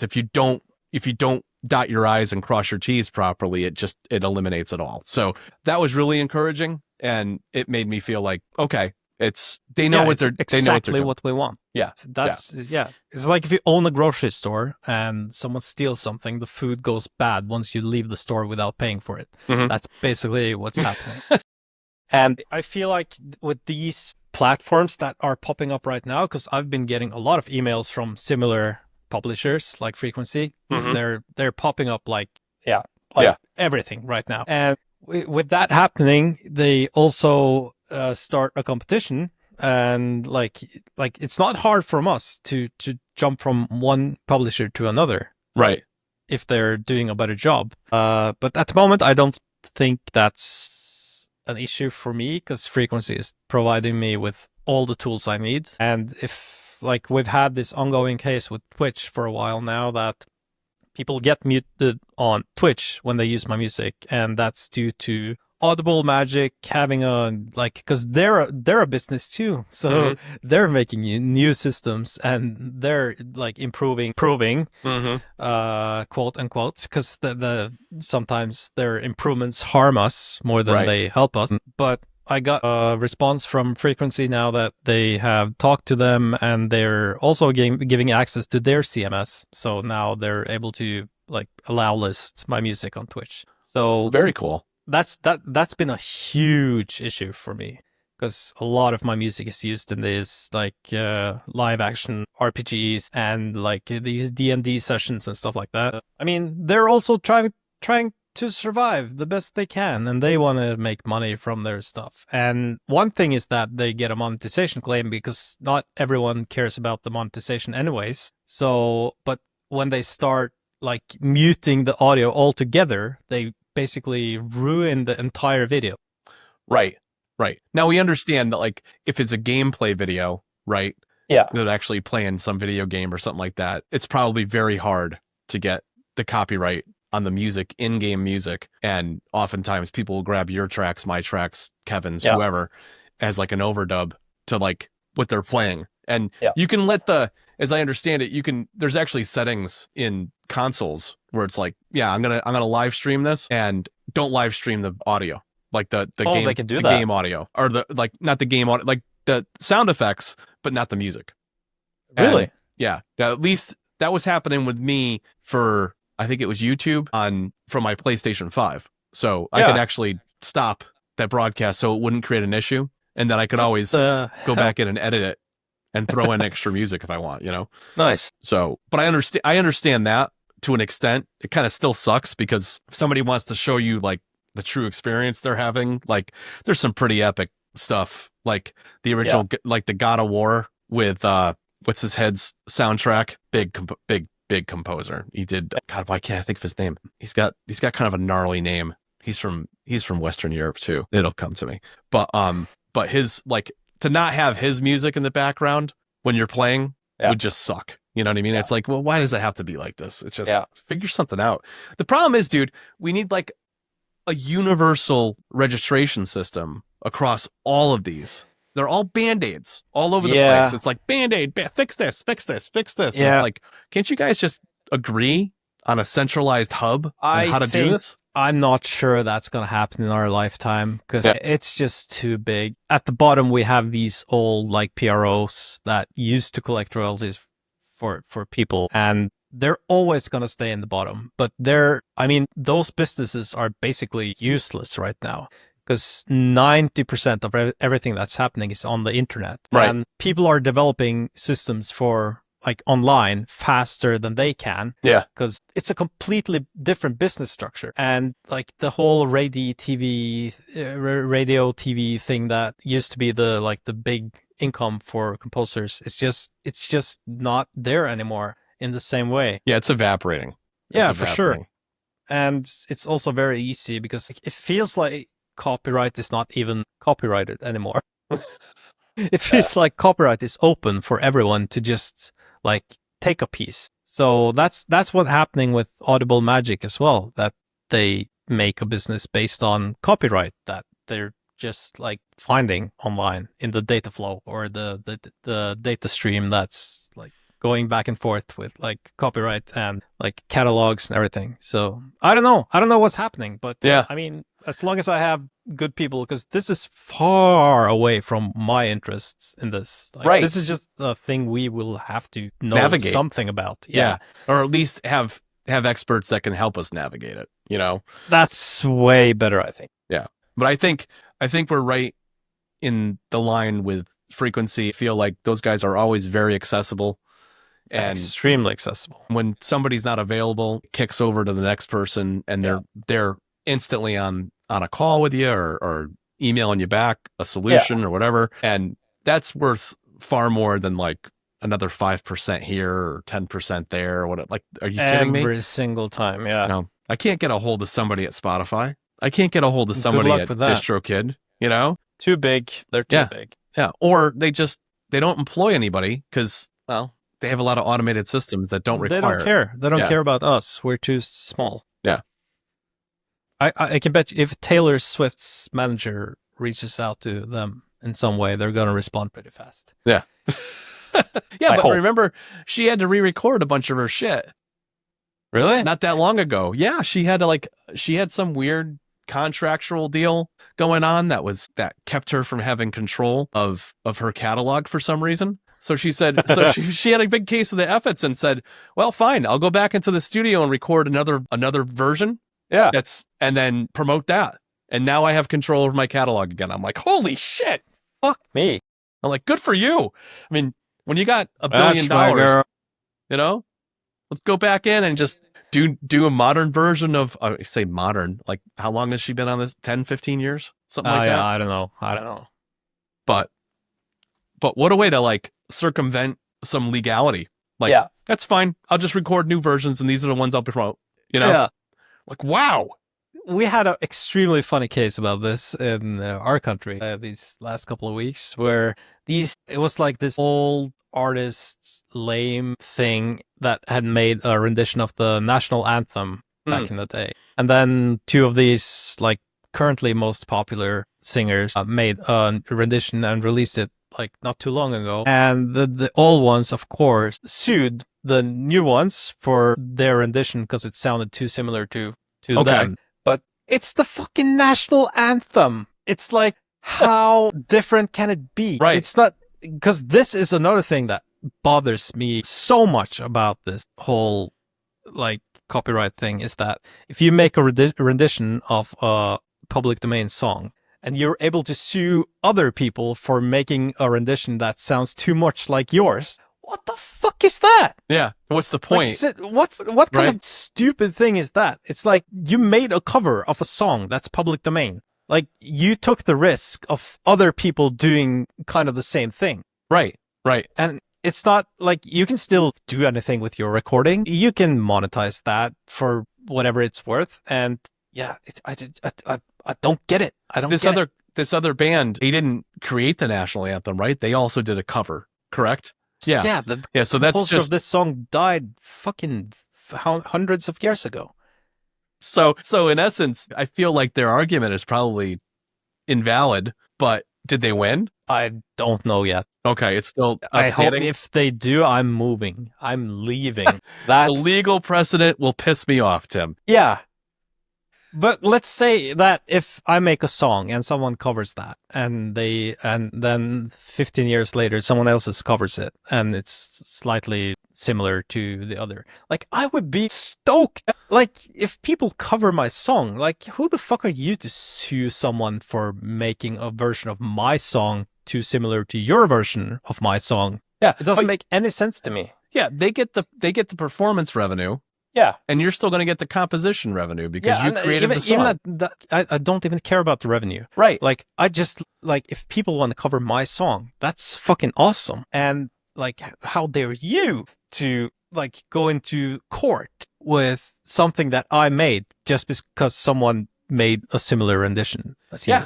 if you don't dot your I's and cross your T's properly, it eliminates it all. So that was really encouraging. And it made me feel like, okay, they know what they're exactly what we want. Yeah. It's like if you own a grocery store and someone steals something, the food goes bad once you leave the store without paying for it. Mm-hmm. That's basically what's happening. And I feel like with these platforms that are popping up right now, because I've been getting a lot of emails from similar publishers like Frequency, because they're popping up like everything right now. And with that happening, they also start a competition, and like it's not hard from us to jump from one publisher to another, right? If they're doing a better job. But at the moment, I don't think that's an issue for me, because Frequency is providing me with all the tools I need. And if like we've had this ongoing case with Twitch for a while now, that people get muted on Twitch when they use my music, and that's due to Audible Magic having because they're a business too, so they're making new systems, and they're like improving, quote unquote, because sometimes their improvements harm us more than they help us. But I got a response from Frequency now that they have talked to them, and they're also giving access to their CMS. So now they're able to like allow list my music on Twitch. So very cool. That's been a huge issue for me, because a lot of my music is used in these like live action RPGs and like these D&D sessions and stuff like that. I mean, they're also trying to survive the best they can, and they want to make money from their stuff. And one thing is that they get a monetization claim because not everyone cares about the monetization anyways. So, but when they start like muting the audio altogether, they basically ruin the entire video. Right. Now we understand that, like, if it's a gameplay video, right? Yeah. That actually playing some video game or something like that, it's probably very hard to get the copyright on the music, in-game music. And oftentimes people will grab your tracks, my tracks, Kevin's, whoever, as like an overdub to like what they're playing. And you can let as I understand it, there's actually settings in consoles where it's like, I'm gonna live stream this, and don't live stream the audio, like the game, they can do the that. game audio, or not the game audio, like the sound effects, but not the music. Really? And at least that was happening with me for, I think it was YouTube from my PlayStation 5. So I could actually stop that broadcast so it wouldn't create an issue, and then I could always go back in and edit it and throw in extra music if I want, Nice. So, but I understand that to an extent. It kind of still sucks because if somebody wants to show you like the true experience they're having, like there's some pretty epic stuff, like the original, like the God of War with what's his head's soundtrack, big composer. He did, God, why can't I think of his name? He's got kind of a gnarly name. He's from Western Europe too. It'll come to me. But his, like, to not have his music in the background when you're playing would just suck. You know what I mean? It's like, well, why does it have to be like this? It's just figure something out. The problem is, dude, we need like a universal registration system across all of these. They're all Band-Aids all over the place. It's like Band-Aid, fix this. Yeah. It's like, can't you guys just agree on a centralized hub on how to do this? I'm not sure that's going to happen in our lifetime because it's just too big. At the bottom, we have these old like PROs that used to collect royalties for people, and they're always going to stay in the bottom. But those businesses are basically useless right now because 90% of everything that's happening is on the internet. Right. And people are developing systems for like online faster than they can. Yeah. Because it's a completely different business structure. And like the whole radio TV thing that used to be the big income for composers, it's just not there anymore in the same way. Yeah, it's evaporating. For sure. And it's also very easy because it feels like copyright is not even copyrighted anymore. It feels like copyright is open for everyone to just like take a piece. So that's what's happening with Audible Magic as well, that they make a business based on copyright that they're just like finding online in the data flow or the data stream that's like going back and forth with like copyright and like catalogs and everything. So I don't know what's happening, but I mean, as long as I have good people, because this is far away from my interests in this. Like, right. This is just a thing we will have to know navigate something about. Yeah. Or at least have experts that can help us navigate it, That's way better, I think. Yeah. But I think we're right in the line with Frequency. I feel like those guys are always very accessible. And extremely accessible. When somebody's not available, it kicks over to the next person, and they're instantly on a call with you or emailing you back a solution or whatever. And that's worth far more than like another 5% here or 10% there or what. Like, are you kidding me? Every single time. Yeah. No, I can't get a hold of somebody at Spotify. I can't get a hold of somebody at DistroKid, Too big. They're too big. Yeah. Or they don't employ anybody because, well, they have a lot of automated systems that don't require. They don't care. They don't care about us. We're too small. Yeah. I can bet you if Taylor Swift's manager reaches out to them in some way, they're going to respond pretty fast. Yeah. But remember, she had to re-record a bunch of her shit. Really? Not that long ago. Yeah. She had some weird contractual deal going on that kept her from having control of her catalog for some reason. So she said, she had a big case of the efforts and said, well, fine, I'll go back into the studio and record another version. Yeah. And then promote that. And now I have control over my catalog again. I'm like, holy shit. Fuck me. I'm like, good for you. I mean, when you got $1 billion, let's go back in and just do a modern version of, I say modern, like how long has she been on this? 10, 15 years? Something like that? Yeah, I don't know. But what a way to like circumvent some legality. Like, Yeah. that's fine. I'll just record new versions and these are the ones I'll promote. You know? Yeah. Like, wow. We had an extremely funny case about this in our country these last couple of weeks where it was like this old artist's lame thing that had made a rendition of the national anthem back in the day. And then two of these like currently most popular singers made a rendition and released it like not too long ago. And the old ones, of course, sued the new ones for their rendition because it sounded too similar to them. But it's the fucking national anthem. It's like, how different can it be? Right. It's not, because this is another thing that bothers me so much about this whole like copyright thing is that if you make a rendition of a public domain song and you're able to sue other people for making a rendition that sounds too much like yours, what the fuck is that? Yeah. What's the point? Like, what kind of stupid thing is that? It's like you made a cover of a song that's public domain. Like you took the risk of other people doing kind of the same thing. Right. And it's not like you can still do anything with your recording. You can monetize that for whatever it's worth. And yeah, I don't get it. I don't get it. This other band, they didn't create the national anthem, right? They also did a cover, correct? Yeah. Yeah. So that's composer just of this song died fucking hundreds of years ago. So in essence, I feel like their argument is probably invalid, but did they win? I don't know yet. Okay, it's still I hope updating. if they do, I'm moving. I'm leaving. That The legal precedent will piss me off, Tim. Yeah. But let's say that if I make a song and someone covers that and then 15 years later someone else covers it and it's slightly similar to the other. Like I would be stoked. Like if people cover my song, like who the fuck are you to sue someone for making a version of my song too similar to your version of my song? Yeah. It doesn't make any sense to me. Yeah, they get the performance revenue. Yeah. And you're still going to get the composition revenue because you created the song. I don't even care about the revenue. Right. Like, I just, like, if people want to cover my song, that's fucking awesome. And, like, how dare you to, like, go into court with something that I made just because someone made a similar rendition? Yeah.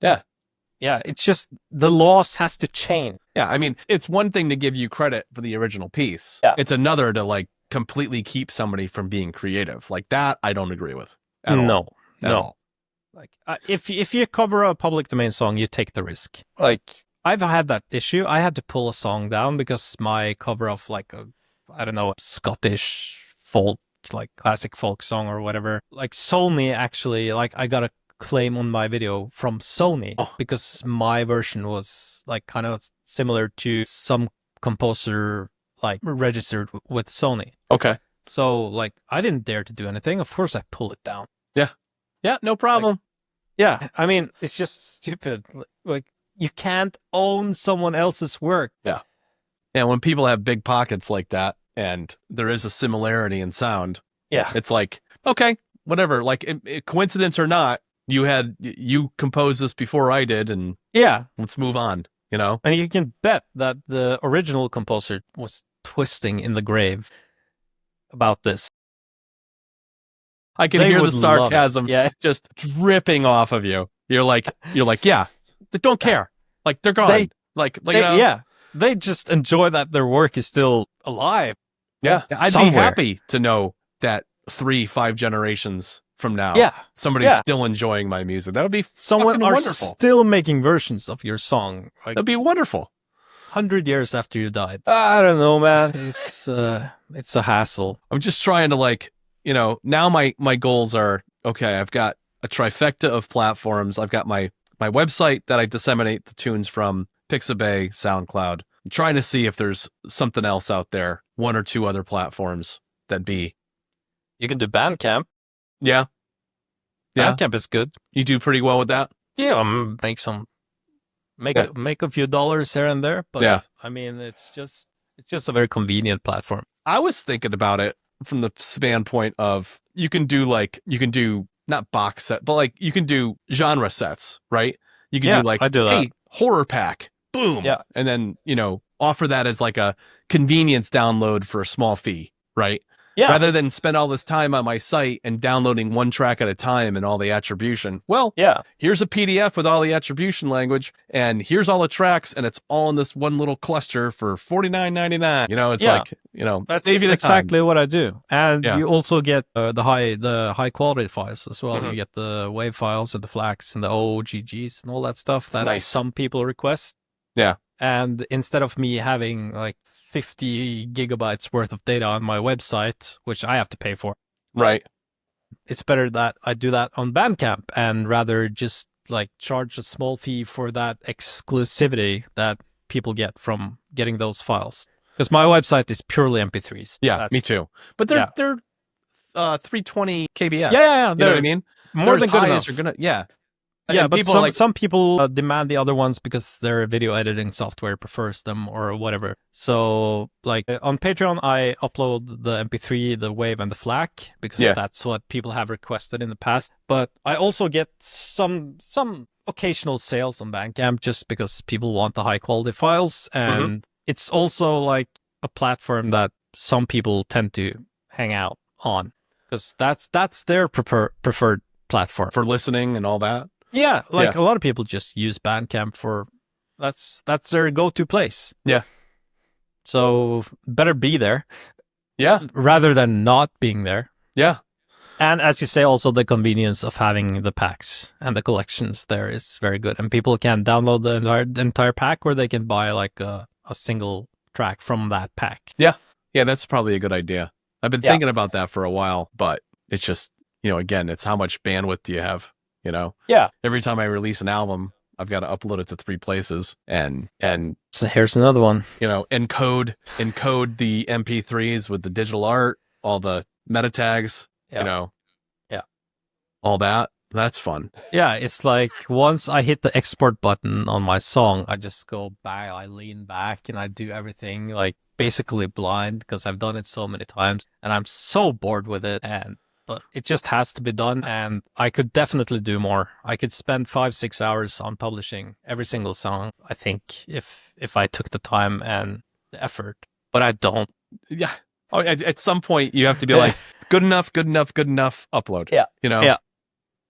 Yeah, it's just the laws has to change. Yeah, I mean, it's one thing to give you credit for the original piece. Yeah. It's another to, like, completely keep somebody from being creative. Like that, I don't agree with. At all. Like if you cover a public domain song, you take the risk. Like I've had that issue. I had to pull a song down because my cover of like a Scottish folk, like classic folk song or whatever, like Sony actually, like I got a claim on my video from Sony because my version was like kind of similar to some composer like registered with Sony. Okay. So like I didn't dare to do anything. Of course I pull it down. Yeah, no problem. Like, yeah, I mean it's just stupid. Like you can't own someone else's work. Yeah, when people have big pockets like that and there is a similarity in sound, yeah, it's like, okay, whatever. Like coincidence or not, you composed this before I did, and yeah, let's move on. You know, and you can bet that the original composer was twisting in the grave about this. I can hear the sarcasm just dripping off of you. You're like, yeah, they don't care. Like they're gone. They just enjoy that their work is still alive. Yeah, I'd be happy to know that 3-5 generations from now, somebody's still enjoying my music. That would be someone are wonderful. Still making versions of your song. Like, that'd be wonderful. 100 years after you died. I don't know, man. It's a hassle. I'm just trying to like, now my goals are, okay, I've got a trifecta of platforms. I've got my website that I disseminate the tunes from, Pixabay, SoundCloud. I'm trying to see if there's something else out there, one or two other platforms that'd be. You can do Bandcamp. Yeah. Bandcamp is good. You do pretty well with that? Yeah, make a few dollars here and there, but I mean it's just a very convenient platform. I was thinking about it from the standpoint of you can do not box set, but like you can do genre sets, right? You can do like, I do that. hey, horror pack, boom, Yeah. and then offer that as like a convenience download for a small fee, right? Yeah. Rather than spend all this time on my site and downloading one track at a time and all the attribution. Well, Yeah. here's a PDF with all the attribution language, and here's all the tracks, and it's all in this one little cluster for $49.99. It's like, That's save you the exactly time. what I do. And Yeah. you also get the high quality files as well. Mhm. You get the WAV files and the FLACs and the OGGs and all that stuff that Nice. some people request. Yeah. And instead of me having like 50 gigabytes worth of data on my website, which I have to pay for, Right. it's better that I do that on Bandcamp and rather just like charge a small fee for that exclusivity that people get from getting those files. Because my website is purely MP3s. Yeah, me too. But they're 320 kbs. Yeah. You know what I mean? More than good enough. Yeah. Yeah, And but people some people demand the other ones because their video editing software prefers them or whatever. So, like on Patreon, I upload the MP3, the WAV, and the FLAC because that's what people have requested in the past. But I also get some occasional sales on Bandcamp just because people want the high quality files, and it's also like a platform that some people tend to hang out on because that's their preferred platform for listening and all that. Yeah, a lot of people just use Bandcamp for that's their go-to place. Yeah. So better be there. Yeah. Rather than not being there. Yeah. And as you say, also the convenience of having the packs and the collections there is very good. And people can download the entire pack, or they can buy like a single track from that pack. Yeah. Yeah, that's probably a good idea. I've been thinking about that for a while, but it's just, again, it's how much bandwidth do you have? Yeah. Every time I release an album, I've got to upload it to 3 places, and so here's another one. Encode the MP3s with the digital art, all the meta tags, all that. That's fun. Yeah, it's like once I hit the export button on my song, I just go back, I lean back, and I do everything like basically blind because I've done it so many times, and I'm so bored with it. But it just has to be done, and I could definitely do more. I could spend 5-6 hours on publishing every single song, I think, if I took the time and the effort. But I don't. Yeah. Oh, at some point you have to be like, good enough, upload. Yeah. Yeah.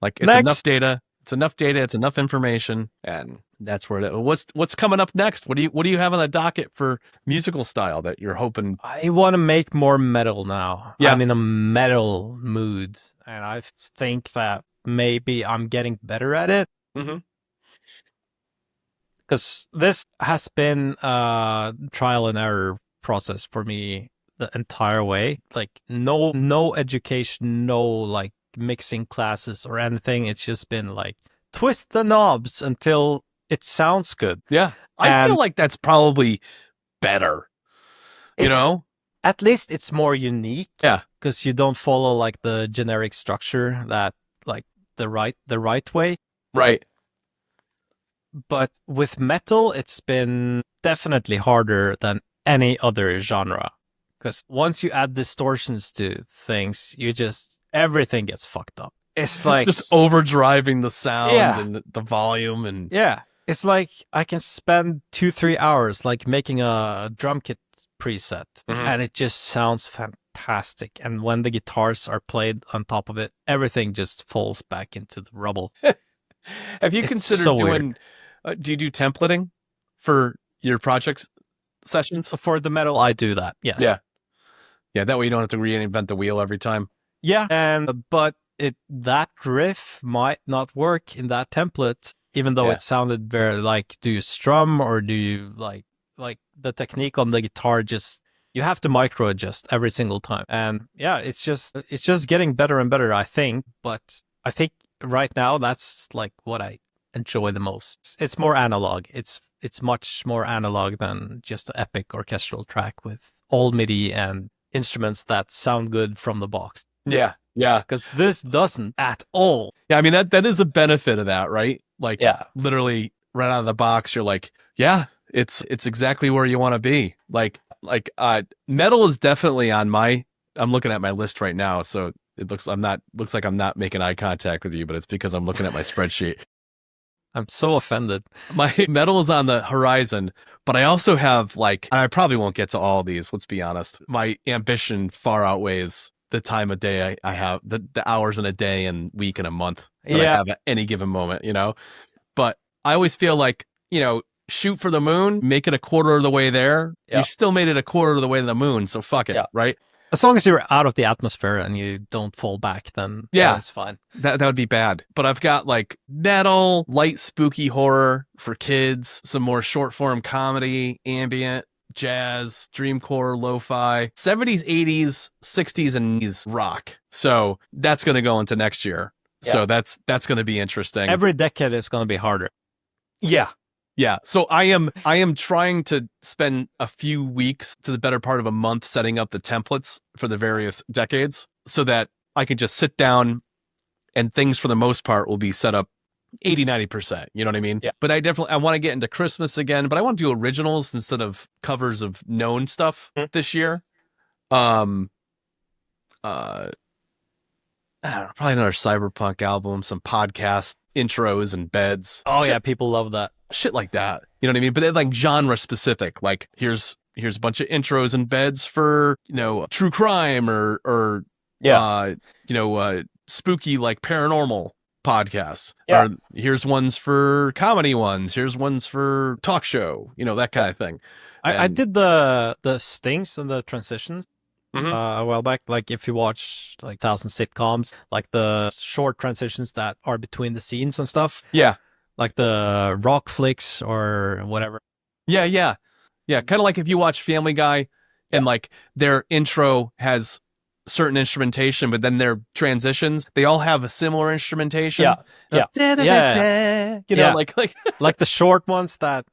Like it's Next. enough data. It's enough data. It's enough information, and that's where it. What's coming up next? What do you have on the docket for musical style that you're hoping? I want to make more metal now. Yeah. I'm in a metal mood, and I think that maybe I'm getting better at it. Mm-hmm. Because this has been a trial and error process for me the entire way. Like no education, no like mixing classes or anything. It's just been like twist the knobs until it sounds good. Yeah. I feel like that's probably better. At least it's more unique. Yeah. Because you don't follow like the generic structure that like the right way. Right. But with metal, it's been definitely harder than any other genre. Because once you add distortions to things, everything gets fucked up. It's like just overdriving the sound Yeah. and the volume and yeah, it's like I can spend 2-3 hours like making a drum kit preset, and it just sounds fantastic. And when the guitars are played on top of it, everything just falls back into the rubble. Have you It's considered so doing? Do you do templating for your project sessions? For the metal, I do that. Yes. Yeah. That way you don't have to reinvent the wheel every time. Yeah, but that riff might not work in that template, even though it sounded very like, do you strum or do you like the technique on the guitar? Just you have to micro adjust every single time, and yeah, it's just getting better and better, I think. But I think right now that's like what I enjoy the most. It's more analog. It's much more analog than just an epic orchestral track with all MIDI and instruments that sound good from the box. Yeah. Because this doesn't at all. Yeah, I mean that is a benefit of that, right? Like, literally right out of the box, you're like, yeah, it's exactly where you want to be. Like metal is definitely on my I'm looking at my list right now, so it looks like I'm not making eye contact with you, but it's because I'm looking at my spreadsheet. I'm so offended. My metal is on the horizon, but I also have I probably won't get to all of these, let's be honest. My ambition far outweighs the time of day I have, the hours in a day and week and a month that I have at any given moment, But I always feel like, shoot for the moon, make it a quarter of the way there. You still made it a quarter of the way to the moon, so fuck it, right? As long as you're out of the atmosphere and you don't fall back, then it's fine. That would be bad. But I've got metal, light spooky horror for kids, some more short form comedy, ambient, jazz, dreamcore, lo-fi, 70s, 80s, 60s, and 80s rock. So that's going to go into next year. Yeah. So that's going to be interesting. Every decade is going to be harder. Yeah. Yeah. So I am trying to spend a few weeks to the better part of a month setting up the templates for the various decades so that I can just sit down and things for the most part will be set up 80-90%. You know what I mean? Yeah. But I want to get into Christmas again, but I want to do originals instead of covers of known stuff this year. I don't know, probably another cyberpunk album, some podcast intros and beds. Oh yeah, people love that. Shit like that. You know what I mean? But they're genre specific. Here's a bunch of intros and beds for, true crime or spooky paranormal podcasts. Yeah. Or here's ones for comedy ones. Here's ones for talk show, that kind of thing. I did the stings and the transitions a while back. If you watch 1,000 sitcoms, the short transitions that are between the scenes and stuff. Yeah. Like the rock flicks or whatever. Yeah. Kind of like if you watch Family Guy and their intro has certain instrumentation, but then their transitions, they all have a similar instrumentation. Yeah. Like the short ones that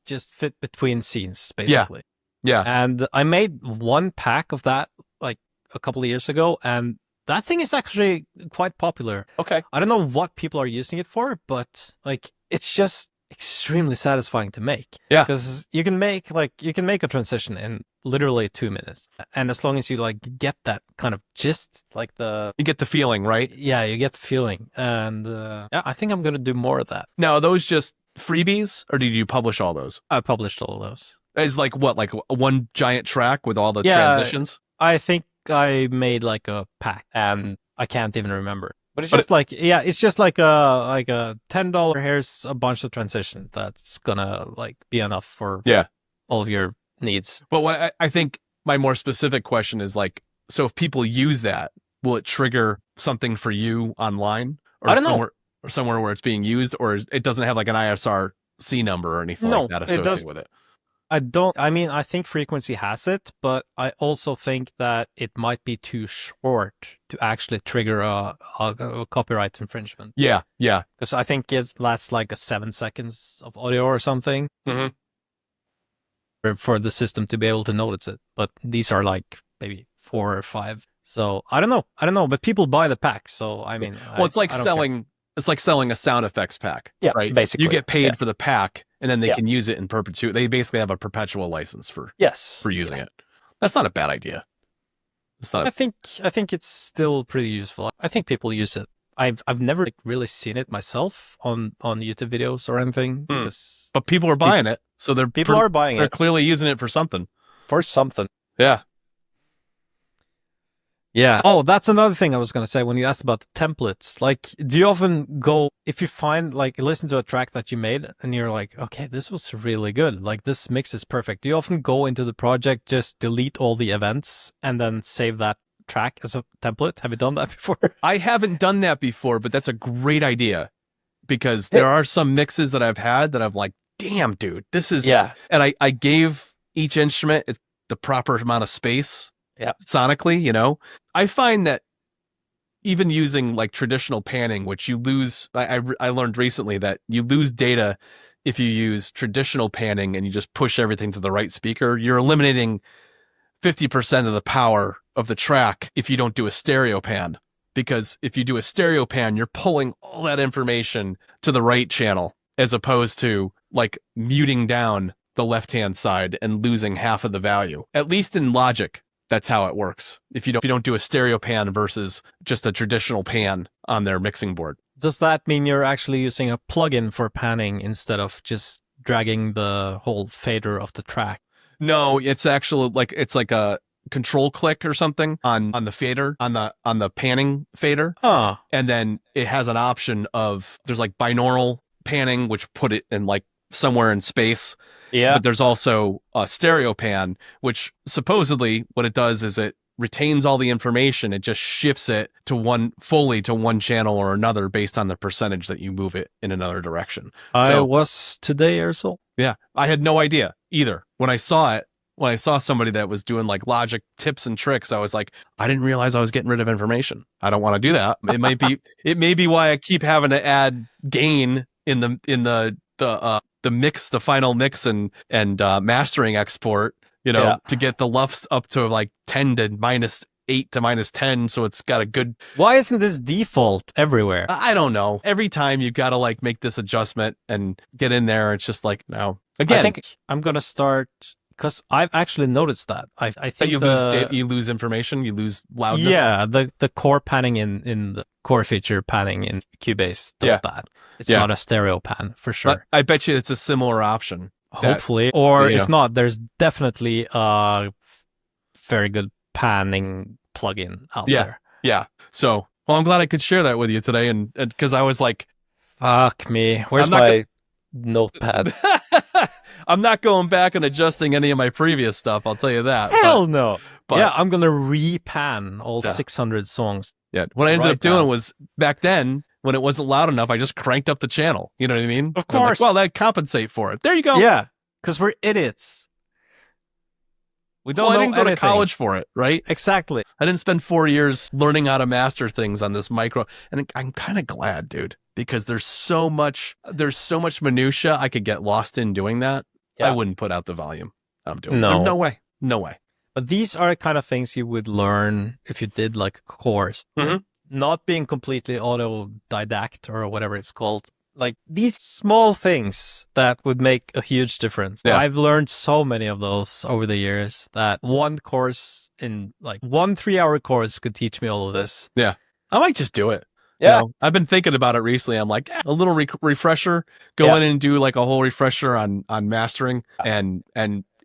just fit between scenes, basically. Yeah. And I made one pack of that a couple of years ago, and that thing is actually quite popular. Okay. I don't know what people are using it for, but it's just extremely satisfying to make. Yeah. Because you can make a transition in literally 2 minutes. And as long as you get that kind of gist, you get the feeling, right? Yeah, you get the feeling. And I think I'm going to do more of that. Now, are those just freebies or did you publish all those? I published all of those. It's one giant track with all the transitions? I think I made a pack and I can't even remember. But it's just it's just a $10. Here's a bunch of transition that's gonna be enough for all of your needs. But what I think my more specific question is so if people use that, will it trigger something for you online? Or I don't know. Or somewhere where it's being used, or it doesn't have an ISRC number or anything like that associated with it? I think Frequency has it, but I also think that it might be too short to actually trigger a copyright infringement. Yeah. Because I think it lasts 7 seconds of audio or something for the system to be able to notice it. But these are maybe 4 or 5. So I don't know, but people buy the pack. So it's like selling a sound effects pack. Yeah, right. Basically, you get paid for the pack. And then they can use it in perpetuity. They basically have a perpetual license for using it. That's not a bad idea. I think it's still pretty useful. I think people use it. I've never really seen it myself on YouTube videos or anything. But people are buying it, so people are buying it. They're clearly using it for something. Yeah. Yeah. Oh, that's another thing I was going to say when you asked about the templates. Do you often go, if you find, listen to a track that you made and you're okay, this was really good. This mix is perfect. Do you often go into the project, just delete all the events and then save that track as a template? Have you done that before? I haven't done that before, but that's a great idea because there are some mixes that I've had that I'm damn, dude, this is, and I gave each instrument the proper amount of space. Yeah. Sonically, I find that even using traditional panning, which you lose, I learned recently that you lose data if you use traditional panning and you just push everything to the right speaker. You're eliminating 50% of the power of the track if you don't do a stereo pan. Because if you do a stereo pan, you're pulling all that information to the right channel as opposed to muting down the left-hand side and losing half of the value, at least in Logic. that's how it works. If you don't do a stereo pan versus just a traditional pan on their mixing board. Does that mean you're actually using a plugin for panning instead of just dragging the whole fader of the track? No, it's actually it's like a control click or something on the fader, on the panning fader. And then it has an option of, there's like binaural panning, which put it in like somewhere in space. Yeah. But there's also a stereo pan, which supposedly what it does is it retains all the information. It just shifts it to one channel or another based on the percentage that you move it in another direction. I was today or so. Yeah. I had no idea either. When I saw somebody that was doing like Logic tips and tricks, I was like, I didn't realize I was getting rid of information. I don't want to do that. It may be why I keep having to add gain in the mix, the final mix and mastering export, to get the LUFS up to like 10 to -8 to -10. So it's got a good. Why isn't this default everywhere? I don't know. Every time you got to like make this adjustment and get in there. It's just like, no. Again, I think I'm going to start, because I've actually noticed that. I think you lose information, you lose loudness. Yeah, the core panning in the core feature panning in Cubase does that. It's not a stereo pan for sure. But I bet you it's a similar option. Hopefully, or if not, there's definitely a very good panning plugin out there. Yeah. So, well, I'm glad I could share that with you today, and because I was like, fuck me, where's my notepad? I'm not going back and adjusting any of my previous stuff, I'll tell you that. Hell no. But, yeah, I'm going to re-pan all 600 songs. Yeah, what I ended up doing was, back then, when it wasn't loud enough, I just cranked up the channel. You know what I mean? Of course. Like, well, that'd compensate for it. There you go. Yeah, because we're idiots. We don't know I didn't go to college for it, right? Exactly. I didn't spend 4 years learning how to master things on this micro. And I'm kind of glad, dude, because there's so much minutia I could get lost in doing that. Yeah. I wouldn't put out the volume I'm doing. No way. But these are kind of things you would learn if you did like a course. Mm-hmm. Not being completely autodidact or whatever it's called. Like these small things that would make a huge difference. Yeah. I've learned so many of those over the years that one course in like 1 3-hour course could teach me all of this. Yeah. I might just do it. Yeah. I've been thinking about it recently. I'm like, a little refresher, go in and do like a whole refresher on mastering. And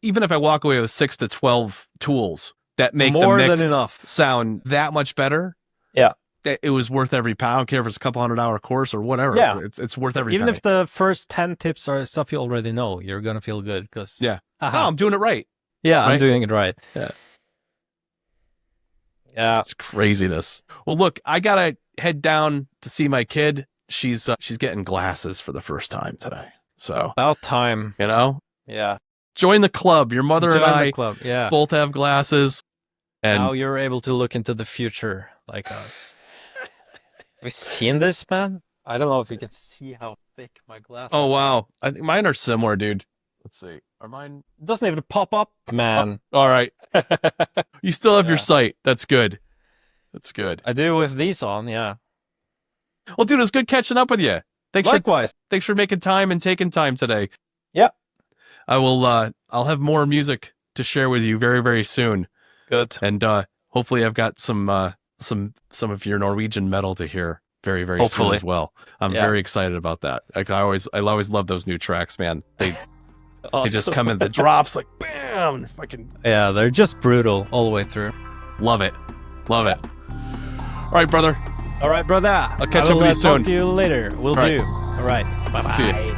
even if I walk away with 6 to 12 tools that make more the mix than enough sound that much better. Yeah. It was worth every pound. I don't care if it's a couple $100 course or whatever. Yeah. It's worth every Even penny. if the first 10 tips are stuff you already know, you're going to feel good because... Yeah. I'm doing it right. Yeah, right? I'm doing it right. Yeah. Yeah. It's craziness. Well, look, I got to head down to see my kid. She's getting glasses for the first time today. So about time. Yeah. Join the club. Your mother and I club. Yeah. both have glasses. And now you're able to look into the future like us. Have you seen this, man? I don't know if you can see how thick my glasses are. Oh, wow. I think mine are similar, dude. Let's see. Are mine... It doesn't even pop up, man. Oh, all right. You still have your sight. That's good. That's good. I do with these on, yeah. Well, dude, it's good catching up with you. Likewise. Thanks for making time and taking time today. Yeah. I will, I'll have more music to share with you very, very soon. Good. And hopefully I've got some of your Norwegian metal to hear very, very soon as well. I'm very excited about that. Like I always love those new tracks, man. They just come in the drops like bam. Yeah, they're just brutal all the way through. Love it. All right, brother. I'll catch up with you soon. Talk to you later. Will do. All right. Bye-bye. See you.